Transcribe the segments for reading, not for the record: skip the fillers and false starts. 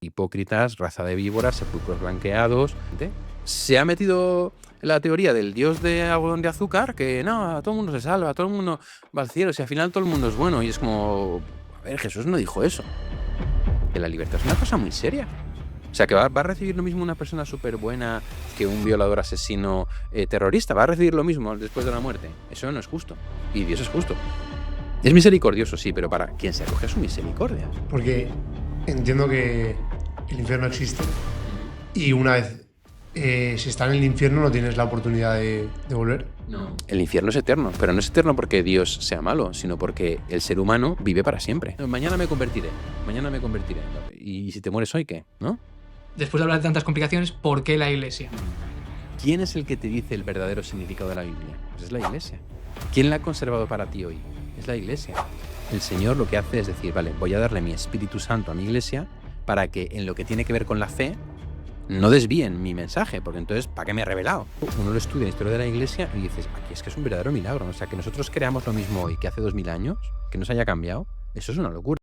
hipócritas, raza de víboras, sepulcros blanqueados. Se ha metido la teoría del dios de algodón de azúcar, que no, todo el mundo se salva, todo el mundo va al cielo, si al final todo el mundo es bueno. Y es como, a ver, Jesús no dijo eso. Que la libertad es una cosa muy seria. O sea, que va a recibir lo mismo una persona súper buena que un violador, asesino, terrorista. Va a recibir lo mismo después de la muerte. Eso no es justo. Y Dios es justo. Es misericordioso, sí, pero para quien se acoge a su misericordia. Porque entiendo que el infierno existe y una vez si estás en el infierno no tienes la oportunidad de volver. No. El infierno es eterno, pero no es eterno porque Dios sea malo, sino porque el ser humano vive para siempre. Mañana me convertiré. Y si te mueres hoy, ¿qué? ¿No? Después de hablar de tantas complicaciones, ¿por qué la Iglesia? ¿Quién es el que te dice el verdadero significado de la Biblia? Pues es la Iglesia. ¿Quién la ha conservado para ti hoy? Es la Iglesia. El Señor lo que hace es decir, vale, voy a darle mi Espíritu Santo a mi Iglesia para que en lo que tiene que ver con la fe no desvíen mi mensaje, porque entonces, ¿para qué me he revelado? Uno lo estudia en la historia de la Iglesia y dices, aquí es que es un verdadero milagro. O sea, que nosotros creamos lo mismo hoy que hace 2000 años, que nos haya cambiado, eso es una locura.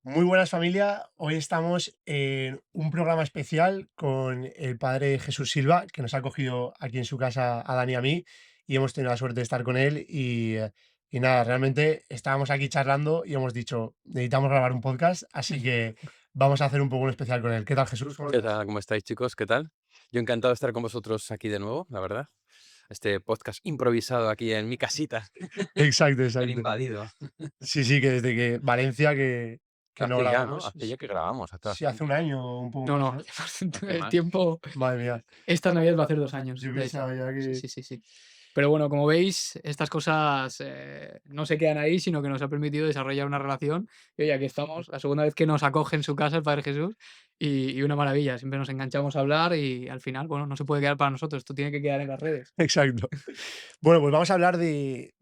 Muy buenas, familia. Hoy estamos en un programa especial con el padre Jesús Silva, que nos ha acogido aquí en su casa a Dani y a mí, y hemos tenido la suerte de estar con él. Y nada, realmente estábamos aquí charlando y hemos dicho, necesitamos grabar un podcast, así que vamos a hacer un poco un especial con él. ¿Qué tal, Jesús? ¿Cómo ¿Qué estás? tal? ¿Cómo estáis, chicos? ¿Qué tal? Yo encantado de estar con vosotros aquí de nuevo, la verdad. Este podcast improvisado aquí en mi casita, Exacto, el exacto. invadido. Sí, sí, que desde que Valencia que no Hace ya, ¿no? grabamos. Hace ya que grabamos, hace Sí, hace bastante. un año o un poco No, más, no, ¿no? Hace el más. tiempo. Madre mía. Esta Navidad va a hacer 2 años, Yo de hecho. pensaba ya que... Sí. Pero bueno, como veis, estas cosas no se quedan ahí, sino que nos ha permitido desarrollar una relación. Y oye, aquí estamos, la segunda vez que nos acoge en su casa el Padre Jesús, y una maravilla. Siempre nos enganchamos a hablar y al final, bueno, no se puede quedar para nosotros, esto tiene que quedar en las redes. Exacto. Bueno, pues vamos a hablar de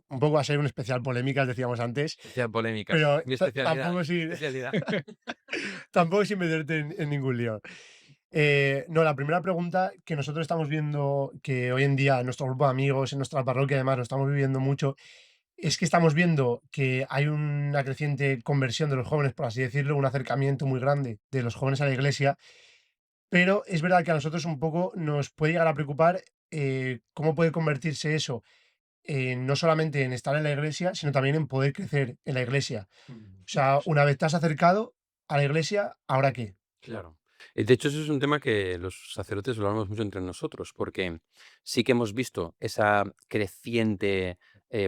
un poco, va a ser un especial polémicas, decíamos antes, Hacía polémicas. pero Mi especialidad. tampoco sin, Especialidad. tampoco sin meterte en ningún lío. No, la primera pregunta que nosotros estamos viendo, que hoy en día en nuestro grupo de amigos, en nuestra parroquia además lo estamos viviendo mucho, es que estamos viendo que hay una creciente conversión de los jóvenes, por así decirlo, un acercamiento muy grande de los jóvenes a la iglesia, pero es verdad que a nosotros un poco nos puede llegar a preocupar cómo puede convertirse eso no solamente en estar en la iglesia, sino también en poder crecer en la iglesia. O sea, una vez te has acercado a la iglesia, ¿ahora qué? Claro. De hecho, eso es un tema que los sacerdotes lo hablamos mucho entre nosotros, porque sí que hemos visto esa creciente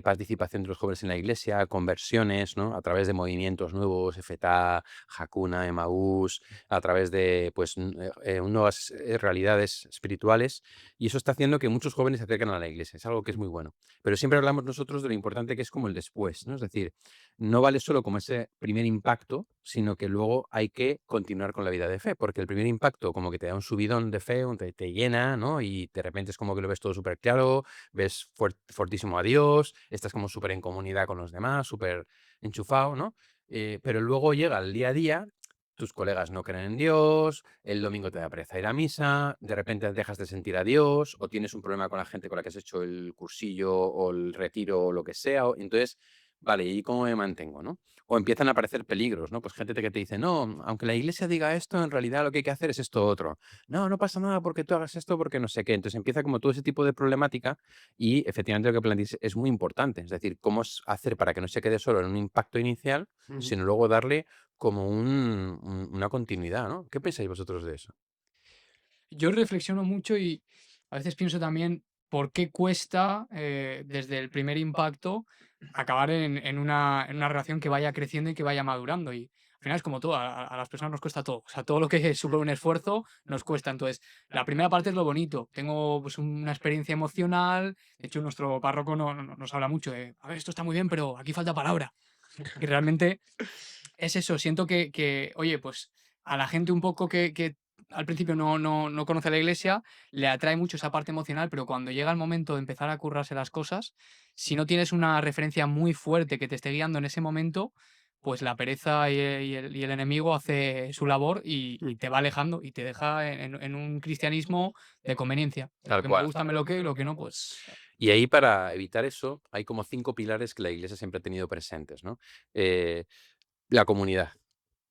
participación de los jóvenes en la iglesia, conversiones, ¿no? A través de movimientos nuevos, FETA, Hakuna, Emaús, a través de pues, nuevas realidades espirituales, y eso está haciendo que muchos jóvenes se acerquen a la iglesia. Es algo que es muy bueno. Pero siempre hablamos nosotros de lo importante que es como el después, ¿no? Es decir, no vale solo como ese primer impacto, sino que luego hay que continuar con la vida de fe, porque el primer impacto como que te da un subidón de fe, te llena, ¿no? Y de repente es como que lo ves todo súper claro, ves fortísimo a Dios, estás como súper en comunidad con los demás, súper enchufado, ¿no? Pero luego llega el día a día, tus colegas no creen en Dios, el domingo te da pereza ir a misa, de repente dejas de sentir a Dios, o tienes un problema con la gente con la que has hecho el cursillo o el retiro o lo que sea, entonces vale, ¿y cómo me mantengo, no? O empiezan a aparecer peligros, ¿no? Pues gente que te dice, no, aunque la iglesia diga esto, en realidad lo que hay que hacer es esto otro. No, no pasa nada porque tú hagas esto, porque no sé qué. Entonces empieza como todo ese tipo de problemática y efectivamente lo que planteas es muy importante. Es decir, cómo hacer para que no se quede solo en un impacto inicial, Ujú. sino luego darle como una continuidad, ¿no? ¿Qué pensáis vosotros de eso? Yo reflexiono mucho y a veces pienso también por qué cuesta, desde el primer impacto, acabar en una relación que vaya creciendo y que vaya madurando. Y al final es como todo, a las personas nos cuesta todo. O sea, todo lo que supone un esfuerzo nos cuesta. Entonces, la primera parte es lo bonito. Tengo pues una experiencia emocional. De hecho, nuestro párroco nos habla mucho de, a ver, esto está muy bien, pero aquí falta palabra. Y realmente es eso, siento oye, pues a la gente un poco que al principio no conoce la iglesia, le atrae mucho esa parte emocional, pero cuando llega el momento de empezar a currarse las cosas, si no tienes una referencia muy fuerte que te esté guiando en ese momento, pues la pereza y el enemigo hace su labor y te va alejando y te deja en un cristianismo de conveniencia. Lo Tal que me cual. gusta me lo quedo y lo que no, pues Y ahí, para evitar eso, hay como 5 pilares que la Iglesia siempre ha tenido presentes, ¿no? Eh, la comunidad.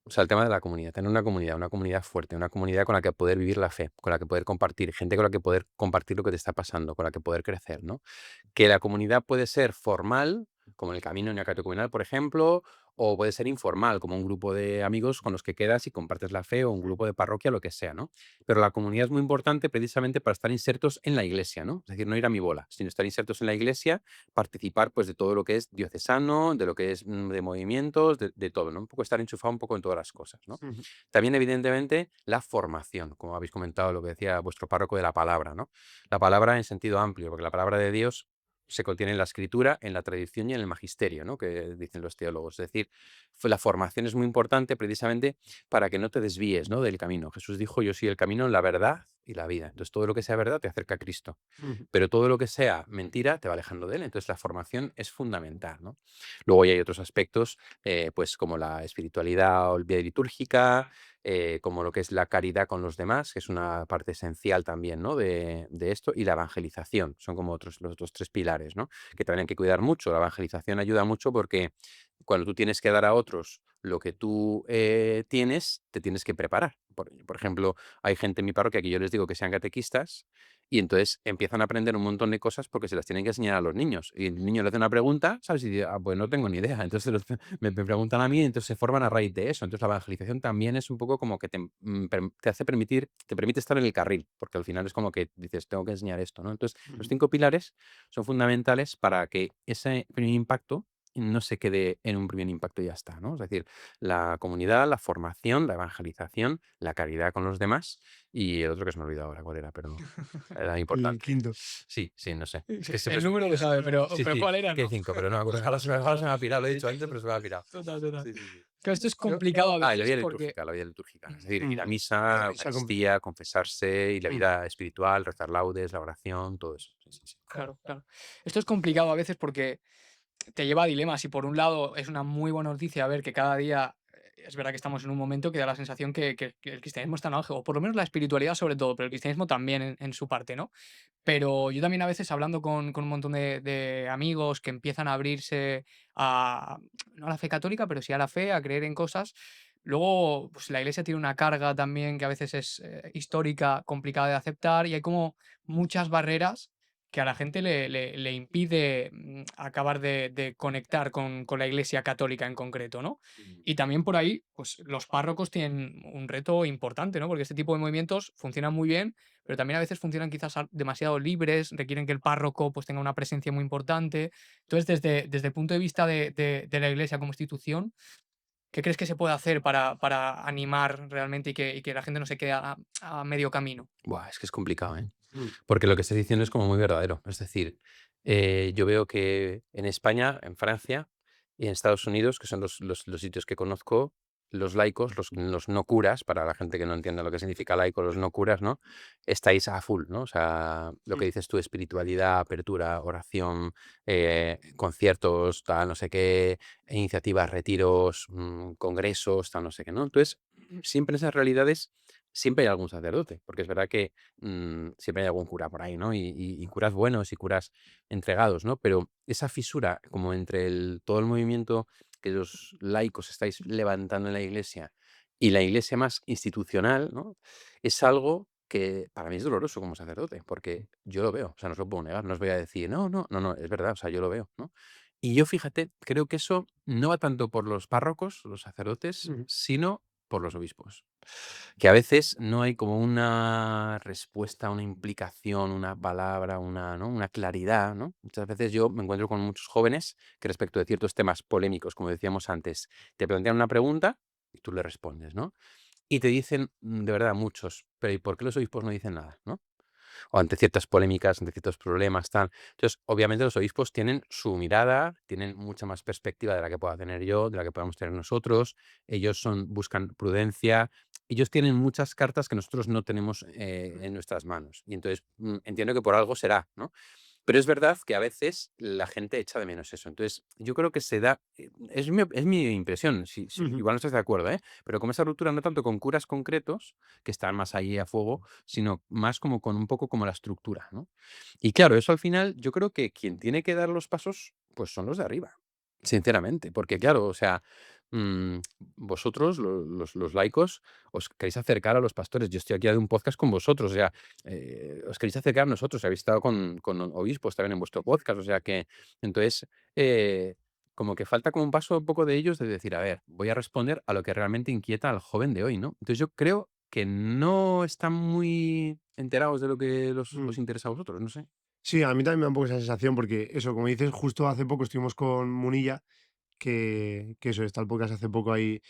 O sea, el tema de la comunidad, tener una comunidad fuerte, una comunidad con la que poder vivir la fe, con la que poder compartir, gente con la que poder compartir lo que te está pasando, con la que poder crecer, ¿no? Que la comunidad puede ser formal, como el camino neocatecumenal, por ejemplo, o puede ser informal, como un grupo de amigos con los que quedas y compartes la fe, o un grupo de parroquia, lo que sea, ¿no? Pero la comunidad es muy importante precisamente para estar insertos en la iglesia, ¿no? Es decir, no ir a mi bola, sino estar insertos en la iglesia, participar pues de todo lo que es diocesano, de lo que es de movimientos, de todo, ¿no? Un poco estar enchufado un poco en todas las cosas, ¿no? Ujú. También, evidentemente, la formación, como habéis comentado lo que decía vuestro párroco de la palabra, ¿no? La palabra en sentido amplio, porque la palabra de Dios se contiene en la escritura, en la tradición y en el magisterio, ¿no? Que dicen los teólogos. Es decir, la formación es muy importante precisamente para que no te desvíes, ¿no? Del camino. Jesús dijo: yo soy el camino, la verdad y la vida. Entonces, todo lo que sea verdad te acerca a Cristo, Ujú. pero todo lo que sea mentira te va alejando de él. Entonces, la formación es fundamental, ¿no? Luego ya hay otros aspectos, pues como la espiritualidad o el vida litúrgica, como lo que es la caridad con los demás, que es una parte esencial también, ¿no? de esto, y la evangelización. Son como los otros 3 pilares, ¿no? Que también hay que cuidar mucho. La evangelización ayuda mucho porque cuando tú tienes que dar a otros lo que tú tienes, te tienes que preparar. Por ejemplo, hay gente en mi parroquia que yo les digo que sean catequistas y entonces empiezan a aprender un montón de cosas porque se las tienen que enseñar a los niños. Y el niño le hace una pregunta, ¿sabes? Y dice: "Ah, pues no tengo ni idea". Entonces me preguntan a mí y entonces se forman a raíz de eso. Entonces la evangelización también es un poco como que te hace permitir, te permite estar en el carril, porque al final es como que dices, tengo que enseñar esto, ¿no? Entonces, los Ujú. 5 pilares son fundamentales para que ese primer impacto no se quede en un primer impacto y ya está, ¿no? Es decir, la comunidad, la formación, la evangelización, la caridad con los demás y el otro que se me ha olvidado ahora cuál era, pero era El importante. quinto. Sí, sí, no sé. Es que siempre el número lo sabe, sí, pero sí, ¿cuál era? que No. 5, pero no me acuerdo. Ahora se me ha pirado, lo he dicho antes, pero se me ha pirado. Total, total. Sí, sí, sí. Claro, esto es Yo, complicado a Ah, y la veces vida porque litúrgica, la vida litúrgica. Es decir, ir mm, a misa, esa Eucaristía, confesarse y la mm, vida espiritual, rezar laudes, la oración, todo eso. Sí, sí, sí. claro, claro. Esto es complicado a veces porque te lleva a dilemas y por un lado es una muy buena noticia ver que cada día es verdad que estamos en un momento que da la sensación que el cristianismo está en auge, o por lo menos la espiritualidad sobre todo, pero el cristianismo también en su parte, ¿no? Pero yo también a veces hablando con un montón de amigos que empiezan a abrirse a, no a la fe católica, pero sí a la fe, a creer en cosas. Luego, pues la iglesia tiene una carga también que a veces es histórica, complicada de aceptar y hay como muchas barreras que a la gente le impide acabar de conectar con la iglesia católica en concreto, ¿no? Mm. Y también por ahí, pues los párrocos tienen un reto importante, ¿no? Porque este tipo de movimientos funcionan muy bien, pero también a veces funcionan quizás demasiado libres, requieren que el párroco pues tenga una presencia muy importante. Entonces, desde el punto de vista de la iglesia como institución, ¿qué crees que se puede hacer para animar realmente y que la gente no se quede a medio camino? Buah, es que es complicado, ¿eh? mm, Porque lo que estás diciendo es como muy verdadero. Es decir, yo veo que en España, en Francia y en Estados Unidos, que son los sitios que conozco, los laicos, los no curas, para la gente que no entiende lo que significa laico, los no curas, ¿no? Estáis a full, ¿no? O sea, lo que mm, dices tú, espiritualidad, apertura, oración, conciertos, tal, no sé qué, iniciativas, retiros, congresos, tal, no sé qué, ¿no? Entonces, siempre en esas realidades, siempre hay algún sacerdote, porque es verdad que siempre hay algún cura por ahí, ¿no? Y curas buenos y curas entregados, ¿no? Pero esa fisura como entre todo el movimiento que los laicos estáis levantando en la iglesia y la iglesia más institucional, ¿no? Es algo que para mí es doloroso como sacerdote, porque yo lo veo, o sea, no os lo puedo negar, no os voy a decir, no, no, no, no, es verdad, o sea, yo lo veo, ¿no? Y yo, fíjate, creo que eso no va tanto por los párrocos, los sacerdotes, mm, sino por los obispos. Que a veces no hay como una respuesta, una implicación, una palabra, ¿no? Una claridad, ¿no? Muchas veces yo me encuentro con muchos jóvenes que respecto de ciertos temas polémicos, como decíamos antes, te plantean una pregunta y tú le respondes, ¿no? Y te dicen, de verdad, muchos, pero ¿y por qué los obispos no dicen nada, no? O ante ciertas polémicas, ante ciertos problemas, tal. Entonces, obviamente los obispos tienen su mirada, tienen mucha más perspectiva de la que pueda tener yo, de la que podamos tener nosotros. Ellos buscan prudencia. Ellos tienen muchas cartas que nosotros no tenemos en nuestras manos. Y entonces entiendo que por algo será, ¿no? Pero es verdad que a veces la gente echa de menos eso. Entonces, yo creo que se da, es mi impresión, Ujú. igual no estás de acuerdo, ¿eh? Pero como esa ruptura no tanto con curas concretos, que están más ahí a fuego, sino más como con un poco como la estructura, ¿no? Y claro, eso al final yo creo que quien tiene que dar los pasos, pues son los de arriba, sinceramente, porque claro, o sea, mm, vosotros, los laicos, os queréis acercar a los pastores. Yo estoy aquí de un podcast con vosotros, o sea, os queréis acercar a nosotros, habéis estado con obispos también en vuestro podcast, o sea que, entonces, como que falta como un paso un poco de ellos de decir, a ver, voy a responder a lo que realmente inquieta al joven de hoy, ¿no? Entonces yo creo que no están muy enterados de lo que Mm. os interesa a vosotros, no sé. Sí, a mí también me da un poco esa sensación porque eso, como dices, justo hace poco estuvimos con Munilla, que eso, está el podcast hace poco ahí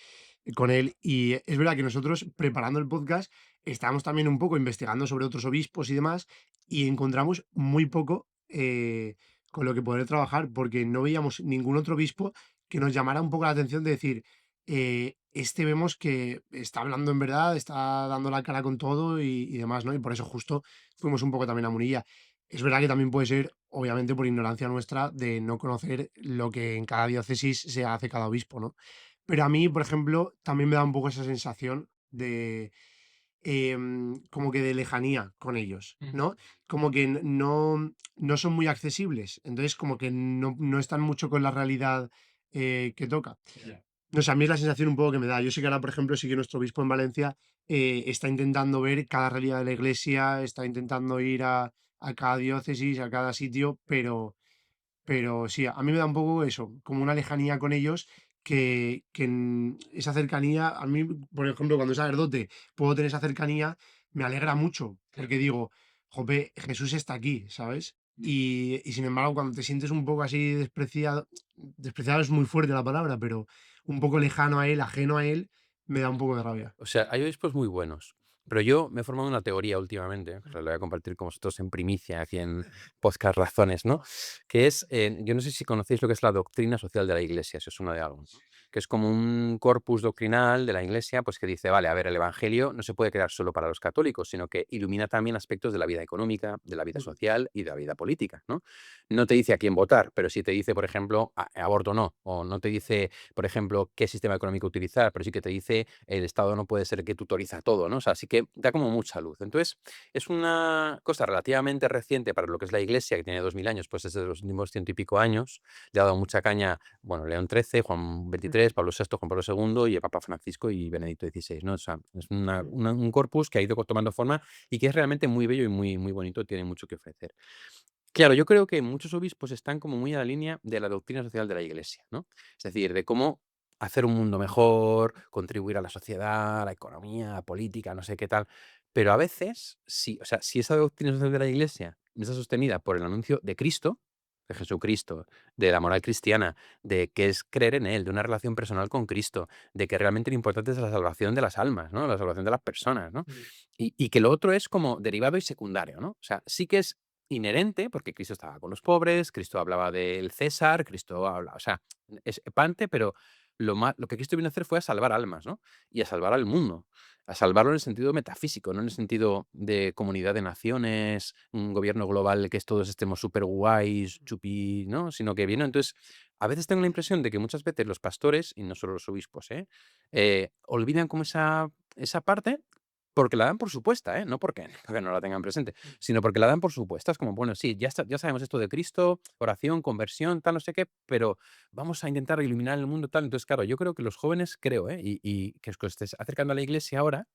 con él. Y es verdad que nosotros, preparando el podcast, estábamos también un poco investigando sobre otros obispos y demás, y encontramos muy poco con lo que poder trabajar, porque no veíamos ningún otro obispo que nos llamara un poco la atención de decir, este vemos que está hablando en verdad, está dando la cara con todo y demás, ¿no? Y por eso justo fuimos un poco también a Munilla. Es verdad que también puede ser, obviamente, por ignorancia nuestra de no conocer lo que en cada diócesis se hace cada obispo, ¿no? Pero a mí, por ejemplo, también me da un poco esa sensación de, como que de lejanía con ellos, Mm. ¿no? Como que no son muy accesibles, entonces como que no están mucho con la realidad que toca. Ya. No sé, a mí es la sensación un poco que me da. Yo sé que ahora, por ejemplo, sí que nuestro obispo en Valencia está intentando ver cada realidad de la iglesia, está intentando ir a cada diócesis, a cada sitio, pero sí, a mí me da un poco eso, como una lejanía con ellos, que esa cercanía, a mí, por ejemplo, cuando es sacerdote, puedo tener esa cercanía, me alegra mucho, porque digo, jope, Jesús está aquí, ¿sabes? Y sin embargo, cuando te sientes un poco así despreciado, despreciado es muy fuerte la palabra, pero un poco lejano a él, ajeno a él, me da un poco de rabia. O sea, hay obispos muy buenos, pero yo me he formado una teoría últimamente, que la voy a compartir con vosotros en primicia aquí en Podcast Razones, ¿no? Que es, yo no sé si conocéis lo que es la doctrina social de la Iglesia, si os suena de algo, ¿no? Que es como un corpus doctrinal de la Iglesia, pues que dice, vale, a ver, el Evangelio no se puede crear solo para los católicos, sino que ilumina también aspectos de la vida económica, de la vida Ujú. social y de la vida política, ¿no? No te dice a quién votar, pero sí te dice, por ejemplo, aborto no, o no te dice, por ejemplo, qué sistema económico utilizar, pero sí que te dice el Estado no puede ser el que tutoriza todo, ¿no? O sea, sí que da como mucha luz. Entonces, es una cosa relativamente reciente para lo que es la Iglesia, que tiene 2000 años, pues desde los últimos ciento y pico años, le ha dado mucha caña, bueno, León XIII, Juan XXIII, Pablo VI, Juan Pablo II y el Papa Francisco y Benedicto XVI, ¿no? O sea, es un corpus que ha ido tomando forma y que es realmente muy bello y muy, muy bonito, tiene mucho que ofrecer. Claro, yo creo que muchos obispos están como muy a la línea de la doctrina social de la Iglesia, ¿no? Es decir, de cómo hacer un mundo mejor, contribuir a la sociedad, a la economía, a la política, no sé qué tal. Pero a veces, sí, o sea, si esa doctrina social de la Iglesia no está sostenida por el anuncio de Cristo, de Jesucristo, de la moral cristiana, de que es creer en Él, de una relación personal con Cristo, de que realmente lo importante es la salvación de las almas, ¿no? La salvación de las personas, ¿no? Mm. Y que lo otro es como derivado y secundario, ¿no? O sea, sí que es inherente, porque Cristo estaba con los pobres, Cristo hablaba del César, Cristo habla, o sea, es pante, pero lo que Cristo vino a hacer fue a salvar almas, ¿no? Y a salvar al mundo, a salvarlo en el sentido metafísico, no en el sentido de comunidad de naciones, un gobierno global que todos estemos súper guays, chupi, ¿no? Sino que vino, entonces, a veces tengo la impresión de que muchas veces los pastores, y no solo los obispos, olvidan como esa parte porque la dan por supuesta, ¿eh? No porque no la tengan presente, sino porque la dan por supuesta. Es como, bueno, sí, ya sabemos esto de Cristo, oración, conversión, tal, no sé qué, pero vamos a intentar iluminar el mundo, tal. Entonces, claro, yo creo que los jóvenes, creo, y que os estéis acercando a la iglesia ahora,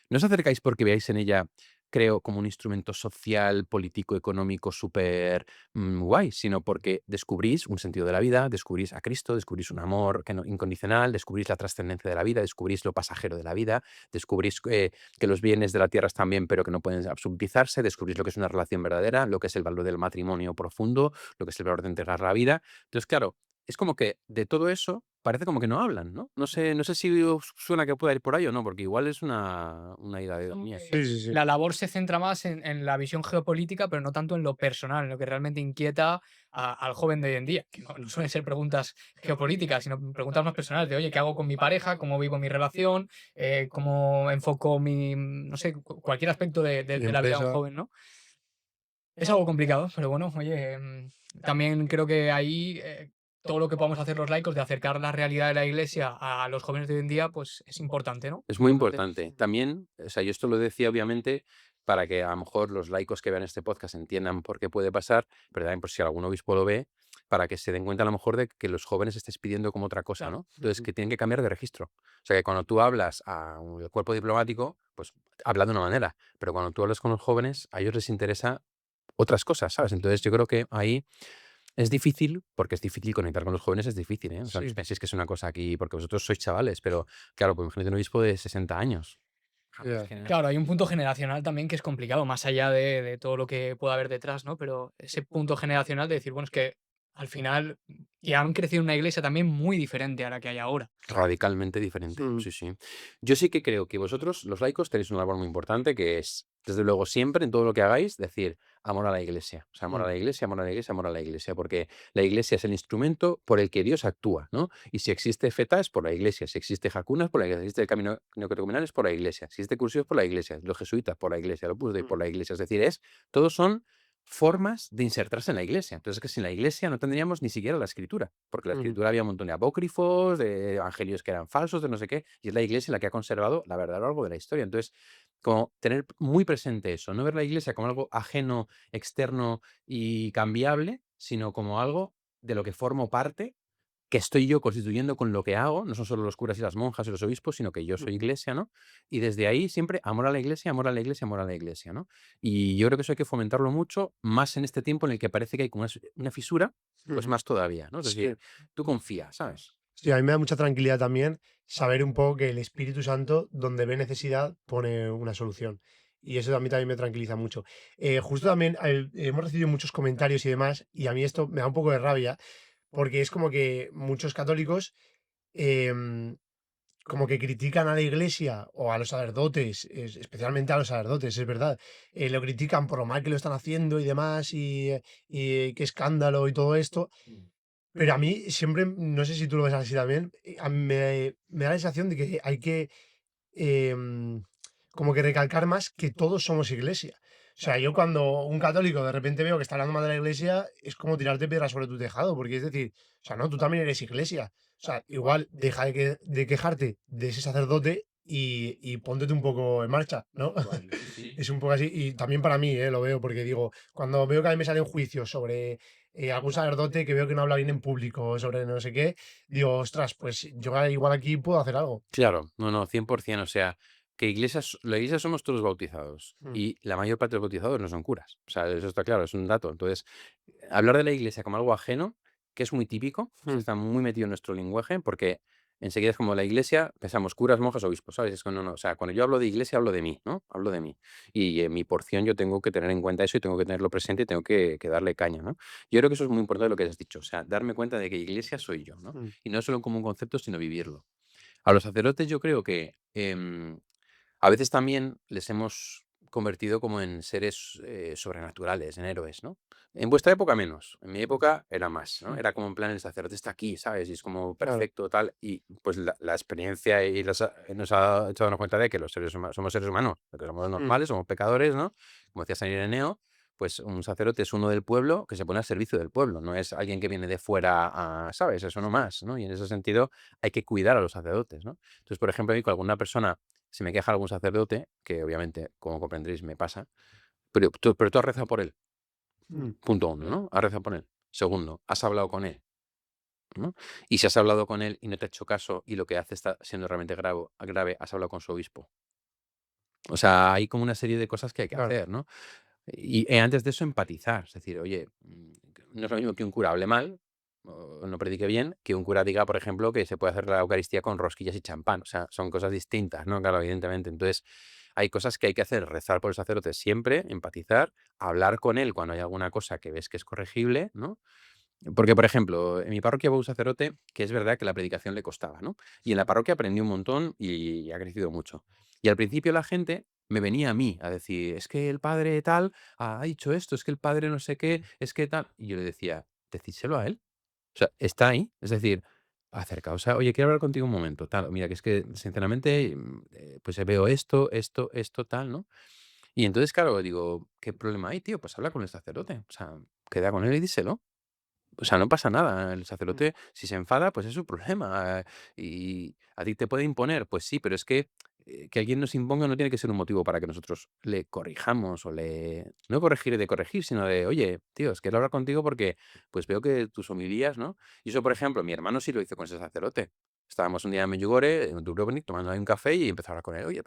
no os acercáis porque veáis en ella, creo, como un instrumento social, político, económico súper guay, sino porque descubrís un sentido de la vida, descubrís a Cristo, descubrís un amor que incondicional, descubrís la trascendencia de la vida, descubrís lo pasajero de la vida, descubrís que los bienes de la tierra están bien, pero que no pueden absolutizarse, descubrís lo que es una relación verdadera, lo que es el valor del matrimonio profundo, lo que es el valor de entregar la vida. Entonces, claro, es como que de todo eso parece como que no hablan, ¿no? No sé si os suena que pueda ir por ahí o no, porque igual es una idea mía. Sí, sí, sí. La labor se centra más en la visión geopolítica, pero no tanto en lo personal, en lo que realmente inquieta al joven de hoy en día, que no suelen ser preguntas geopolíticas, sino preguntas más personales de, oye, ¿qué hago con mi pareja? ¿Cómo vivo mi relación? ¿Cómo enfoco mi, no sé, cualquier aspecto de Mi la vida de un empresa. joven, ¿no? Es algo complicado, pero bueno, oye, también creo que ahí todo lo que podamos hacer los laicos de acercar la realidad de la iglesia a los jóvenes de hoy en día, pues es importante, ¿no? Es muy Importante. importante. También, o sea, yo esto lo decía obviamente para que a lo mejor los laicos que vean este podcast entiendan por qué puede pasar, pero también por si algún obispo lo ve, para que se den cuenta a lo mejor de que los jóvenes estés pidiendo como otra cosa, Claro. ¿no? Entonces, que tienen que cambiar de registro. O sea, que cuando tú hablas al cuerpo diplomático, pues habla de una manera, pero cuando tú hablas con los jóvenes, a ellos les interesa otras cosas, ¿sabes? Entonces, yo creo que ahí es difícil, porque es difícil conectar con los jóvenes, es difícil, ¿eh? O sea, no os Sí, penséis que es una cosa aquí, porque vosotros sois chavales, pero claro, pues imagínate un obispo de 60 años. Es ya. que no. Claro, hay un punto generacional también que es complicado, más allá de todo lo que pueda haber detrás, ¿no? Pero ese punto generacional de decir, bueno, es que al final ya han crecido en una iglesia también muy diferente a la que hay ahora. Radicalmente diferente, Mm, sí, sí. Yo sí que creo que vosotros, los laicos, tenéis una labor muy importante que es, desde luego, siempre en todo lo que hagáis, decir amor a la iglesia. O sea, amor a mm, la iglesia, amor a la iglesia, amor a la iglesia, porque la iglesia es el instrumento por el que Dios actúa, ¿no? Y si existe FETA es por la iglesia, si existe Jacuna es por la iglesia, si existe el camino neocatecumenal es por la iglesia, si existe Cursillo es por la iglesia, los jesuitas por la iglesia, los Opus Dei por mm, la iglesia. Es decir, todos son formas de insertarse en la iglesia. Entonces, es que sin la iglesia no tendríamos ni siquiera la escritura, porque la mm, escritura había un montón de apócrifos, de evangelios que eran falsos, de no sé qué, y es la iglesia la que ha conservado la verdad a lo largo de la historia. Entonces, como tener muy presente eso, no ver la iglesia como algo ajeno, externo y cambiable, sino como algo de lo que formo parte, que estoy yo constituyendo con lo que hago, no son solo los curas y las monjas y los obispos, sino que yo soy mm, iglesia, ¿no? Y desde ahí siempre amor a la iglesia, amor a la iglesia, amor a la iglesia, ¿no? Y yo creo que eso hay que fomentarlo mucho, más en este tiempo en el que parece que hay como una fisura, pues mm. más todavía, ¿no? Es Sí. decir, tú confía, ¿sabes? Sí, a mí me da mucha tranquilidad también saber un poco que el Espíritu Santo, donde ve necesidad, pone una solución. Y eso a mí también me tranquiliza mucho. Justo también hemos recibido muchos comentarios y demás, y a mí esto me da un poco de rabia, porque es como que muchos católicos em, como que critican a la iglesia o a los sacerdotes, especialmente a los sacerdotes, es verdad. Lo critican por lo mal que lo están haciendo y demás, y qué escándalo y todo esto. Pero a mí siempre, no sé si tú lo ves así también, me da la sensación de que hay que em, como que recalcar más que todos somos iglesia. O sea, yo cuando un católico de repente veo que está hablando mal de la iglesia, es como tirarte piedras sobre tu tejado, porque es decir, o sea, no, tú también eres iglesia. O sea, igual deja de quejarte de ese sacerdote y póntete un poco en marcha, ¿no? Sí, sí. Es un poco así. Y también para mí, lo veo, porque digo, cuando veo que a mí me salen juicios sobre algún sacerdote que veo que no habla bien en público, sobre no sé qué, digo, ostras, pues yo igual aquí puedo hacer algo. Claro, no, no, 100%. O sea, que la iglesia somos todos bautizados Mm, y la mayor parte de los bautizados no son curas. O sea, eso está claro, es un dato. Entonces, hablar de la iglesia como algo ajeno, que es muy típico, o sea, mm, está muy metido en nuestro lenguaje, porque enseguida es como la iglesia, pensamos curas, monjas, obispos, ¿sabes? Es que no, no, o sea, cuando yo hablo de iglesia, hablo de mí, ¿no? Hablo de mí. Y en mi porción yo tengo que tener en cuenta eso y tengo que tenerlo presente y tengo que darle caña, ¿no? Yo creo que eso es muy importante lo que has dicho, o sea, darme cuenta de que iglesia soy yo, ¿no? mm, Y no solo como un concepto, sino vivirlo. A los sacerdotes yo creo que a veces también les hemos convertido como en seres sobrenaturales, en héroes, ¿no? En vuestra época menos, en mi época era más, ¿no? mm, Era como en plan el sacerdote está aquí, ¿sabes? Y es como claro. perfecto, tal. Y pues la experiencia nos ha hecho darnos cuenta de que los somos seres humanos, de que somos Mm, normales, somos pecadores, ¿no? Como decía San Ireneo, pues un sacerdote es uno del pueblo que se pone al servicio del pueblo, no es alguien que viene de fuera ¿sabes? Eso no más, ¿no? Y en ese sentido hay que cuidar a los sacerdotes, ¿no? Entonces, por ejemplo, a mí con alguna persona se me queja algún sacerdote, que obviamente, como comprenderéis, me pasa, pero tú has rezado por él, mm, punto uno, ¿no? Has rezado por él. Segundo, has hablado con él, ¿no? Y si has hablado con él y no te ha hecho caso y lo que hace está siendo realmente grave, has hablado con su obispo. O sea, hay como una serie de cosas que hay que claro. hacer, ¿no? Y antes de eso, empatizar. Es decir, oye, no es lo mismo que un cura hable mal o no predique bien, que un cura diga, por ejemplo, que se puede hacer la Eucaristía con rosquillas y champán. O sea, son cosas distintas, ¿no? Claro, evidentemente. Entonces, hay cosas que hay que hacer, rezar por el sacerdote siempre, empatizar, hablar con él cuando hay alguna cosa que ves que es corregible, ¿no? Porque, por ejemplo, en mi parroquia hubo un sacerdote que es verdad que la predicación le costaba, ¿no? Y en la parroquia aprendí un montón y ha crecido mucho. Y al principio la gente me venía a mí a decir, es que el padre tal ha dicho esto, es que el padre no sé qué, es que tal. Y yo le decía, decídselo a él. O sea, está ahí. Es decir, acercaos a, oye, quiero hablar contigo un momento, tal. Mira, que es que, sinceramente, pues veo esto, tal, ¿no? Y entonces, claro, digo, ¿qué problema hay, tío? Pues habla con el sacerdote. O sea, queda con él y díselo. O sea, no pasa nada. El sacerdote, si se enfada, pues es su problema. Y a ti te puede imponer, pues sí, pero es que alguien nos imponga no tiene que ser un motivo para que nosotros le corrijamos o le... No corregir de corregir, sino de, oye, tío, es que quiero hablar contigo porque pues veo que tus homilías, ¿no? Y eso, por ejemplo, mi hermano sí lo hizo con ese sacerdote. Estábamos un día en Medjugorje, en Dubrovnik, tomando ahí un café y empezó a hablar con él. Oye,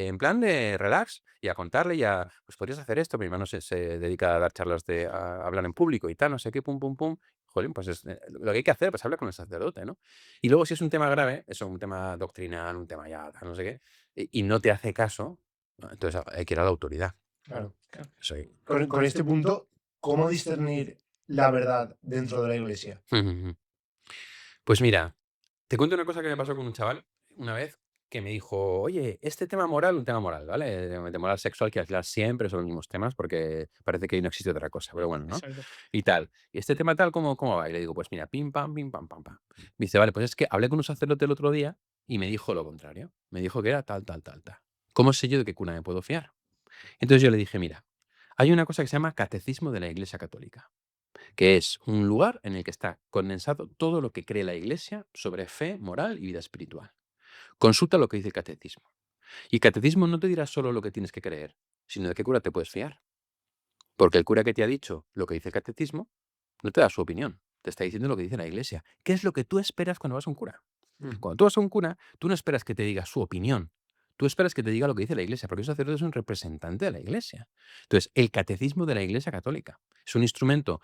en plan de relax y a contarle ya, pues podrías hacer esto. Mi hermano se dedica a dar charlas a hablar en público y tal, no sé qué, pum, pum, pum. Jolín, pues lo que hay que hacer, pues hablar con el sacerdote, ¿no? Y luego si es un tema grave, eso, un tema doctrinal, un tema ya, tal, no sé qué, y no te hace caso, entonces hay que ir a la autoridad. Claro. Claro. Eso ahí. Con este punto, ¿cómo discernir la verdad dentro de la iglesia? Pues mira, te cuento una cosa que me pasó con un chaval una vez que me dijo, oye, este tema moral, un tema moral, ¿vale? De moral sexual, que al final siempre son los mismos temas porque parece que ahí no existe otra cosa, pero bueno, ¿no? Exacto. Y tal. Y este tema tal, ¿cómo va? Y le digo, pues mira, pim, pam, pam, pam. Me dice, vale, pues es que hablé con un sacerdote el otro día y me dijo lo contrario. Me dijo que era tal, tal, tal, tal. ¿Cómo sé yo de qué cuna me puedo fiar? Entonces yo le dije, mira, hay una cosa que se llama Catecismo de la Iglesia Católica, que es un lugar en el que está condensado todo lo que cree la Iglesia sobre fe, moral y vida espiritual. Consulta lo que dice el catecismo. Y el catecismo no te dirá solo lo que tienes que creer, sino de qué cura te puedes fiar. Porque el cura que te ha dicho lo que dice el catecismo no te da su opinión, te está diciendo lo que dice la Iglesia. ¿Qué es lo que tú esperas cuando vas a un cura? Cuando tú vas a un cura, tú no esperas que te diga su opinión. Tú esperas que te diga lo que dice la Iglesia, porque un sacerdote es un representante de la Iglesia. Entonces, el catecismo de la Iglesia Católica es un instrumento,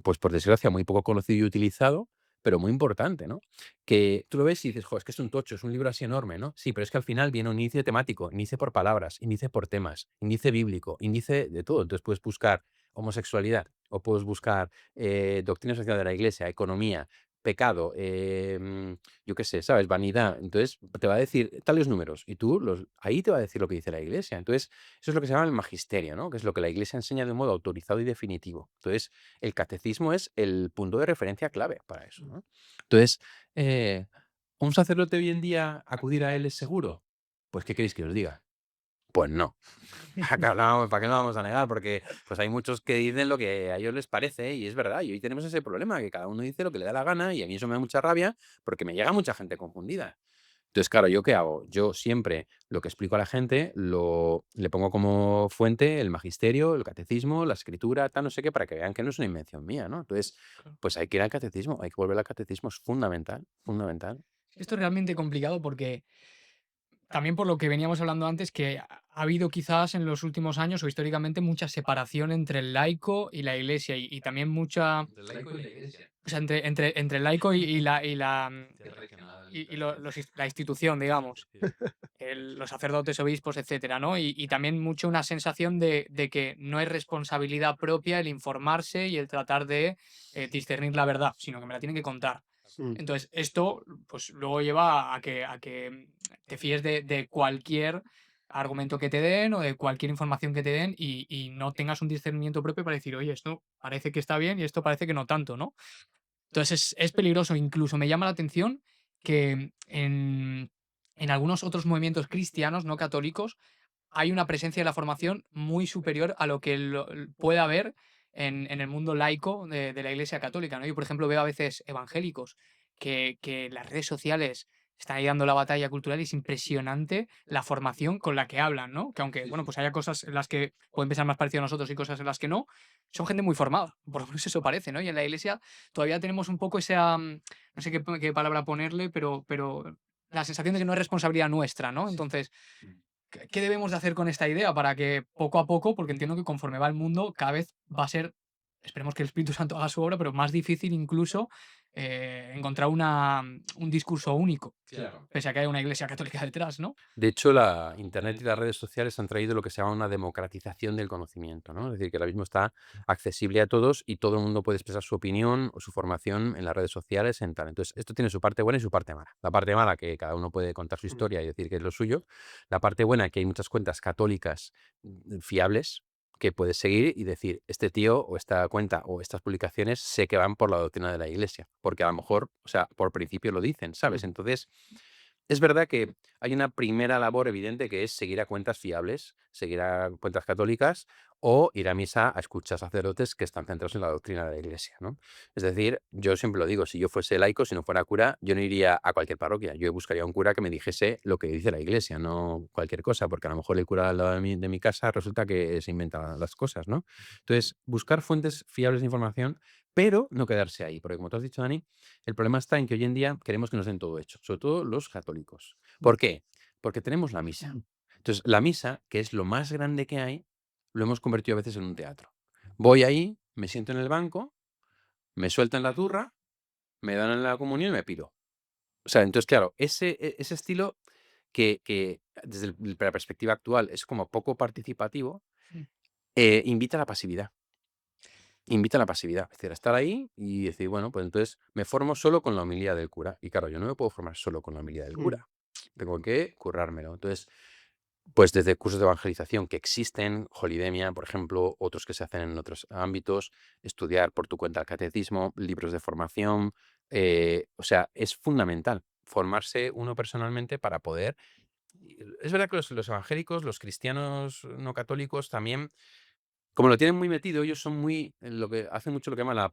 pues por desgracia, muy poco conocido y utilizado, pero muy importante, ¿no? Que tú lo ves y dices, jo, es que es un tocho, es un libro así enorme, ¿no? Sí, pero es que al final viene un índice temático, índice por palabras, índice por temas, índice bíblico, índice de todo. Entonces puedes buscar homosexualidad, o puedes buscar doctrina social de la Iglesia, economía, pecado, yo qué sé, ¿sabes? Vanidad. Entonces te va a decir tales números y ahí te va a decir lo que dice la Iglesia. Entonces, eso es lo que se llama el magisterio, ¿no? Que es lo que la Iglesia enseña de un modo autorizado y definitivo. Entonces, el catecismo es el punto de referencia clave para eso, ¿no? Entonces, eh, ¿un sacerdote hoy en día acudir a él es seguro? Pues, ¿qué queréis que os diga? Pues no. ¿Para qué lo vamos a negar? Porque pues hay muchos que dicen lo que a ellos les parece y es verdad. Y hoy tenemos ese problema, que cada uno dice lo que le da la gana y a mí eso me da mucha rabia porque me llega mucha gente confundida. Entonces, claro, ¿yo qué hago? Yo siempre lo que explico a la gente le pongo como fuente el magisterio, el catecismo, la escritura, tal, no sé qué, para que vean que no es una invención mía, ¿no? Entonces, Claro. pues hay que ir al catecismo, hay que volver al catecismo, es fundamental, fundamental. Esto es realmente complicado porque también por lo que veníamos hablando antes, que ha habido quizás en los últimos años o históricamente mucha separación entre el laico y la iglesia y también mucha, Entre el laico y la iglesia. o sea, entre el laico la institución, digamos, los sacerdotes, obispos, etcétera, ¿no? Y también mucho una sensación de que no es responsabilidad propia el informarse y el tratar de discernir la verdad, sino que me la tienen que contar. Mm. Entonces, esto pues luego lleva a que te fíes de cualquier argumento que te den o de cualquier información que te den y no tengas un discernimiento propio para decir, oye, esto parece que está bien y esto parece que no tanto, ¿no? Entonces es peligroso. Incluso me llama la atención que en algunos otros movimientos cristianos, no católicos, hay una presencia de la formación muy superior a lo que puede haber en el mundo laico de la Iglesia Católica, ¿no? Yo, por ejemplo, veo a veces evangélicos que las redes sociales están ahí dando la batalla cultural y es impresionante la formación con la que hablan, ¿no? Que aunque, bueno, pues haya cosas en las que pueden pensar más parecido a nosotros y cosas en las que no, son gente muy formada, por lo menos eso parece, ¿no? Y en la Iglesia todavía tenemos un poco esa, no sé qué palabra ponerle, pero la sensación de que no es responsabilidad nuestra, ¿no? Entonces, ¿qué debemos de hacer con esta idea para que poco a poco, porque entiendo que conforme va el mundo, cada vez va a ser, esperemos que el Espíritu Santo haga su obra, pero más difícil incluso encontrar un discurso único, Claro. pese a que haya una iglesia católica detrás, ¿no? De hecho, la Internet y las redes sociales han traído lo que se llama una democratización del conocimiento, ¿no? Es decir, que ahora mismo está accesible a todos y todo el mundo puede expresar su opinión o su formación en las redes sociales, en tal. Entonces, esto tiene su parte buena y su parte mala. La parte mala, que cada uno puede contar su historia y decir que es lo suyo. La parte buena, que hay muchas cuentas católicas fiables que puedes seguir y decir, este tío o esta cuenta o estas publicaciones sé que van por la doctrina de la Iglesia, porque a lo mejor, o sea, por principio lo dicen, ¿sabes? Entonces, Es verdad que hay una primera labor evidente que es seguir a cuentas fiables, seguir a cuentas católicas o ir a misa a escuchar sacerdotes que están centrados en la doctrina de la Iglesia, ¿no? Es decir, yo siempre lo digo, si yo fuese laico, si no fuera cura, yo no iría a cualquier parroquia. Yo buscaría un cura que me dijese lo que dice la Iglesia, no cualquier cosa, porque a lo mejor el cura al lado de mi casa resulta que se inventa las cosas, ¿no? Entonces, buscar fuentes fiables de información, pero no quedarse ahí, porque como tú has dicho, Dani, el problema está en que hoy en día queremos que nos den todo hecho, sobre todo los católicos. ¿Por qué? Porque tenemos la misa. Entonces, la misa, que es lo más grande que hay, lo hemos convertido a veces en un teatro. Voy ahí, me siento en el banco, me sueltan la turra, me dan la comunión y me piro. O sea, entonces, claro, ese estilo que desde la perspectiva actual es como poco participativo, Mm. invita a la pasividad. Invita a la pasividad, es decir, a estar ahí y decir, bueno, pues entonces me formo solo con la homilía del cura. Y claro, yo no me puedo formar solo con la homilía del Mm. cura. Tengo que currármelo. Entonces, pues desde cursos de evangelización que existen, Holidemia, por ejemplo, otros que se hacen en otros ámbitos, estudiar por tu cuenta el catecismo, libros de formación, o sea, es fundamental formarse uno personalmente para poder. Es verdad que los evangélicos, los cristianos no católicos también como lo tienen muy metido, ellos son muy lo que hacen mucho lo que llaman la Sí,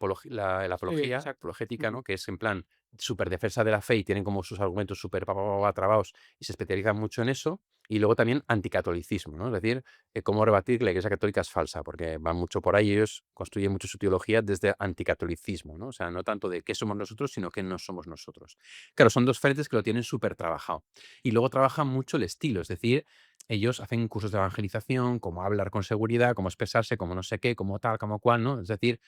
apología, exacto. apologética, ¿no? Que es en plan súper defensa de la fe y tienen como sus argumentos súper trabados y se especializan mucho en eso. Y luego también anticatolicismo, ¿no? Es decir, cómo rebatir que la Iglesia Católica es falsa, porque van mucho por ahí, ellos construyen mucho su teología desde anticatolicismo, ¿no? O sea, no tanto de qué somos nosotros, sino qué no somos nosotros. Claro, son dos frentes que lo tienen súper trabajado. Y luego trabajan mucho el estilo, es decir, ellos hacen cursos de evangelización, cómo hablar con seguridad, cómo expresarse, cómo no sé qué, cómo tal, cómo cual, ¿no? Es decir,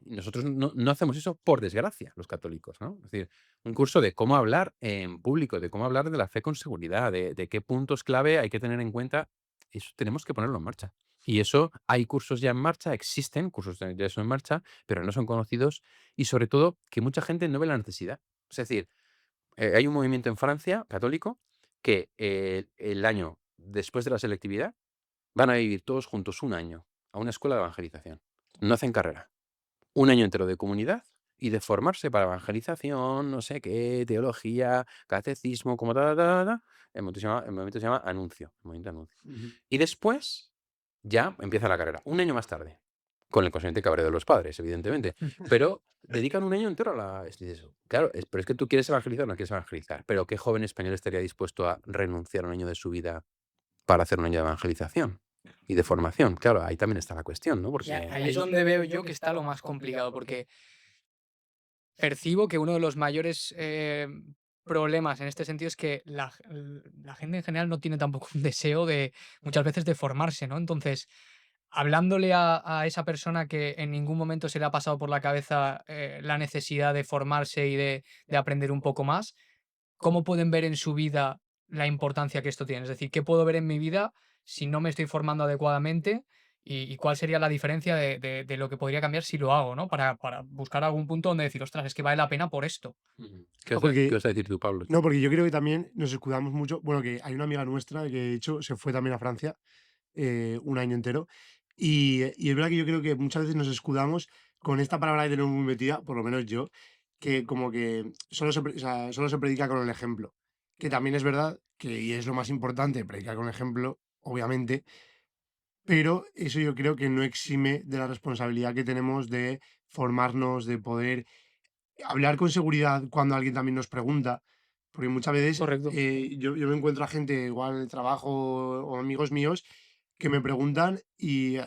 nosotros no hacemos eso por desgracia, los católicos, ¿no? Es decir, un curso de cómo hablar en público, de cómo hablar de la fe con seguridad, de qué puntos clave hay que tener en cuenta, eso tenemos que ponerlo en marcha. Y eso, hay cursos ya en marcha, existen cursos de eso en marcha, pero no son conocidos y sobre todo que mucha gente no ve la necesidad. Es decir, hay un movimiento en Francia católico que el año después de la selectividad van a vivir todos juntos un año a una escuela de evangelización. No hacen carrera. Un año entero de comunidad y de formarse para evangelización, no sé qué, teología, catecismo, como ta. El movimiento se llama Anuncio. El movimiento Anuncio. Ujú. Y después ya empieza la carrera, un año más tarde, con el consciente cabreo de los padres, evidentemente. Pero dedican un año entero a la. Dices, claro, pero es que tú quieres evangelizar o no quieres evangelizar. Pero ¿qué joven español estaría dispuesto a renunciar a un año de su vida para hacer un año de evangelización y de formación? Claro, ahí también está la cuestión, ¿no? Y Porque ahí es donde veo yo que está lo más complicado, porque percibo que uno de los mayores problemas en este sentido es que la gente en general no tiene tampoco un deseo de muchas veces de formarse, ¿no? Entonces, hablándole a esa persona que en ningún momento se le ha pasado por la cabeza la necesidad de formarse y de aprender un poco más, ¿cómo pueden ver en su vida la importancia que esto tiene? Es decir, ¿qué puedo ver en mi vida si no me estoy formando adecuadamente? Y cuál sería la diferencia de lo que podría cambiar si lo hago, ¿no? Para buscar algún punto donde decir, ostras, es que vale la pena por esto. ¿Qué No, vas a, qué porque, vas a decir tú, Pablo? no, porque yo creo que también nos escudamos mucho. Bueno, que hay una amiga nuestra que de hecho se fue también a Francia un año entero. Y es verdad que yo creo que muchas veces nos escudamos con esta palabra que tenemos muy metida, por lo menos yo, que como que o sea, solo se predica con el ejemplo. Que también es verdad que, y es lo más importante, predicar con el ejemplo, obviamente, pero eso yo creo que no exime de la responsabilidad que tenemos de formarnos, de poder hablar con seguridad cuando alguien también nos pregunta, porque muchas veces Correcto. yo me encuentro a gente igual en el trabajo o amigos míos que me preguntan y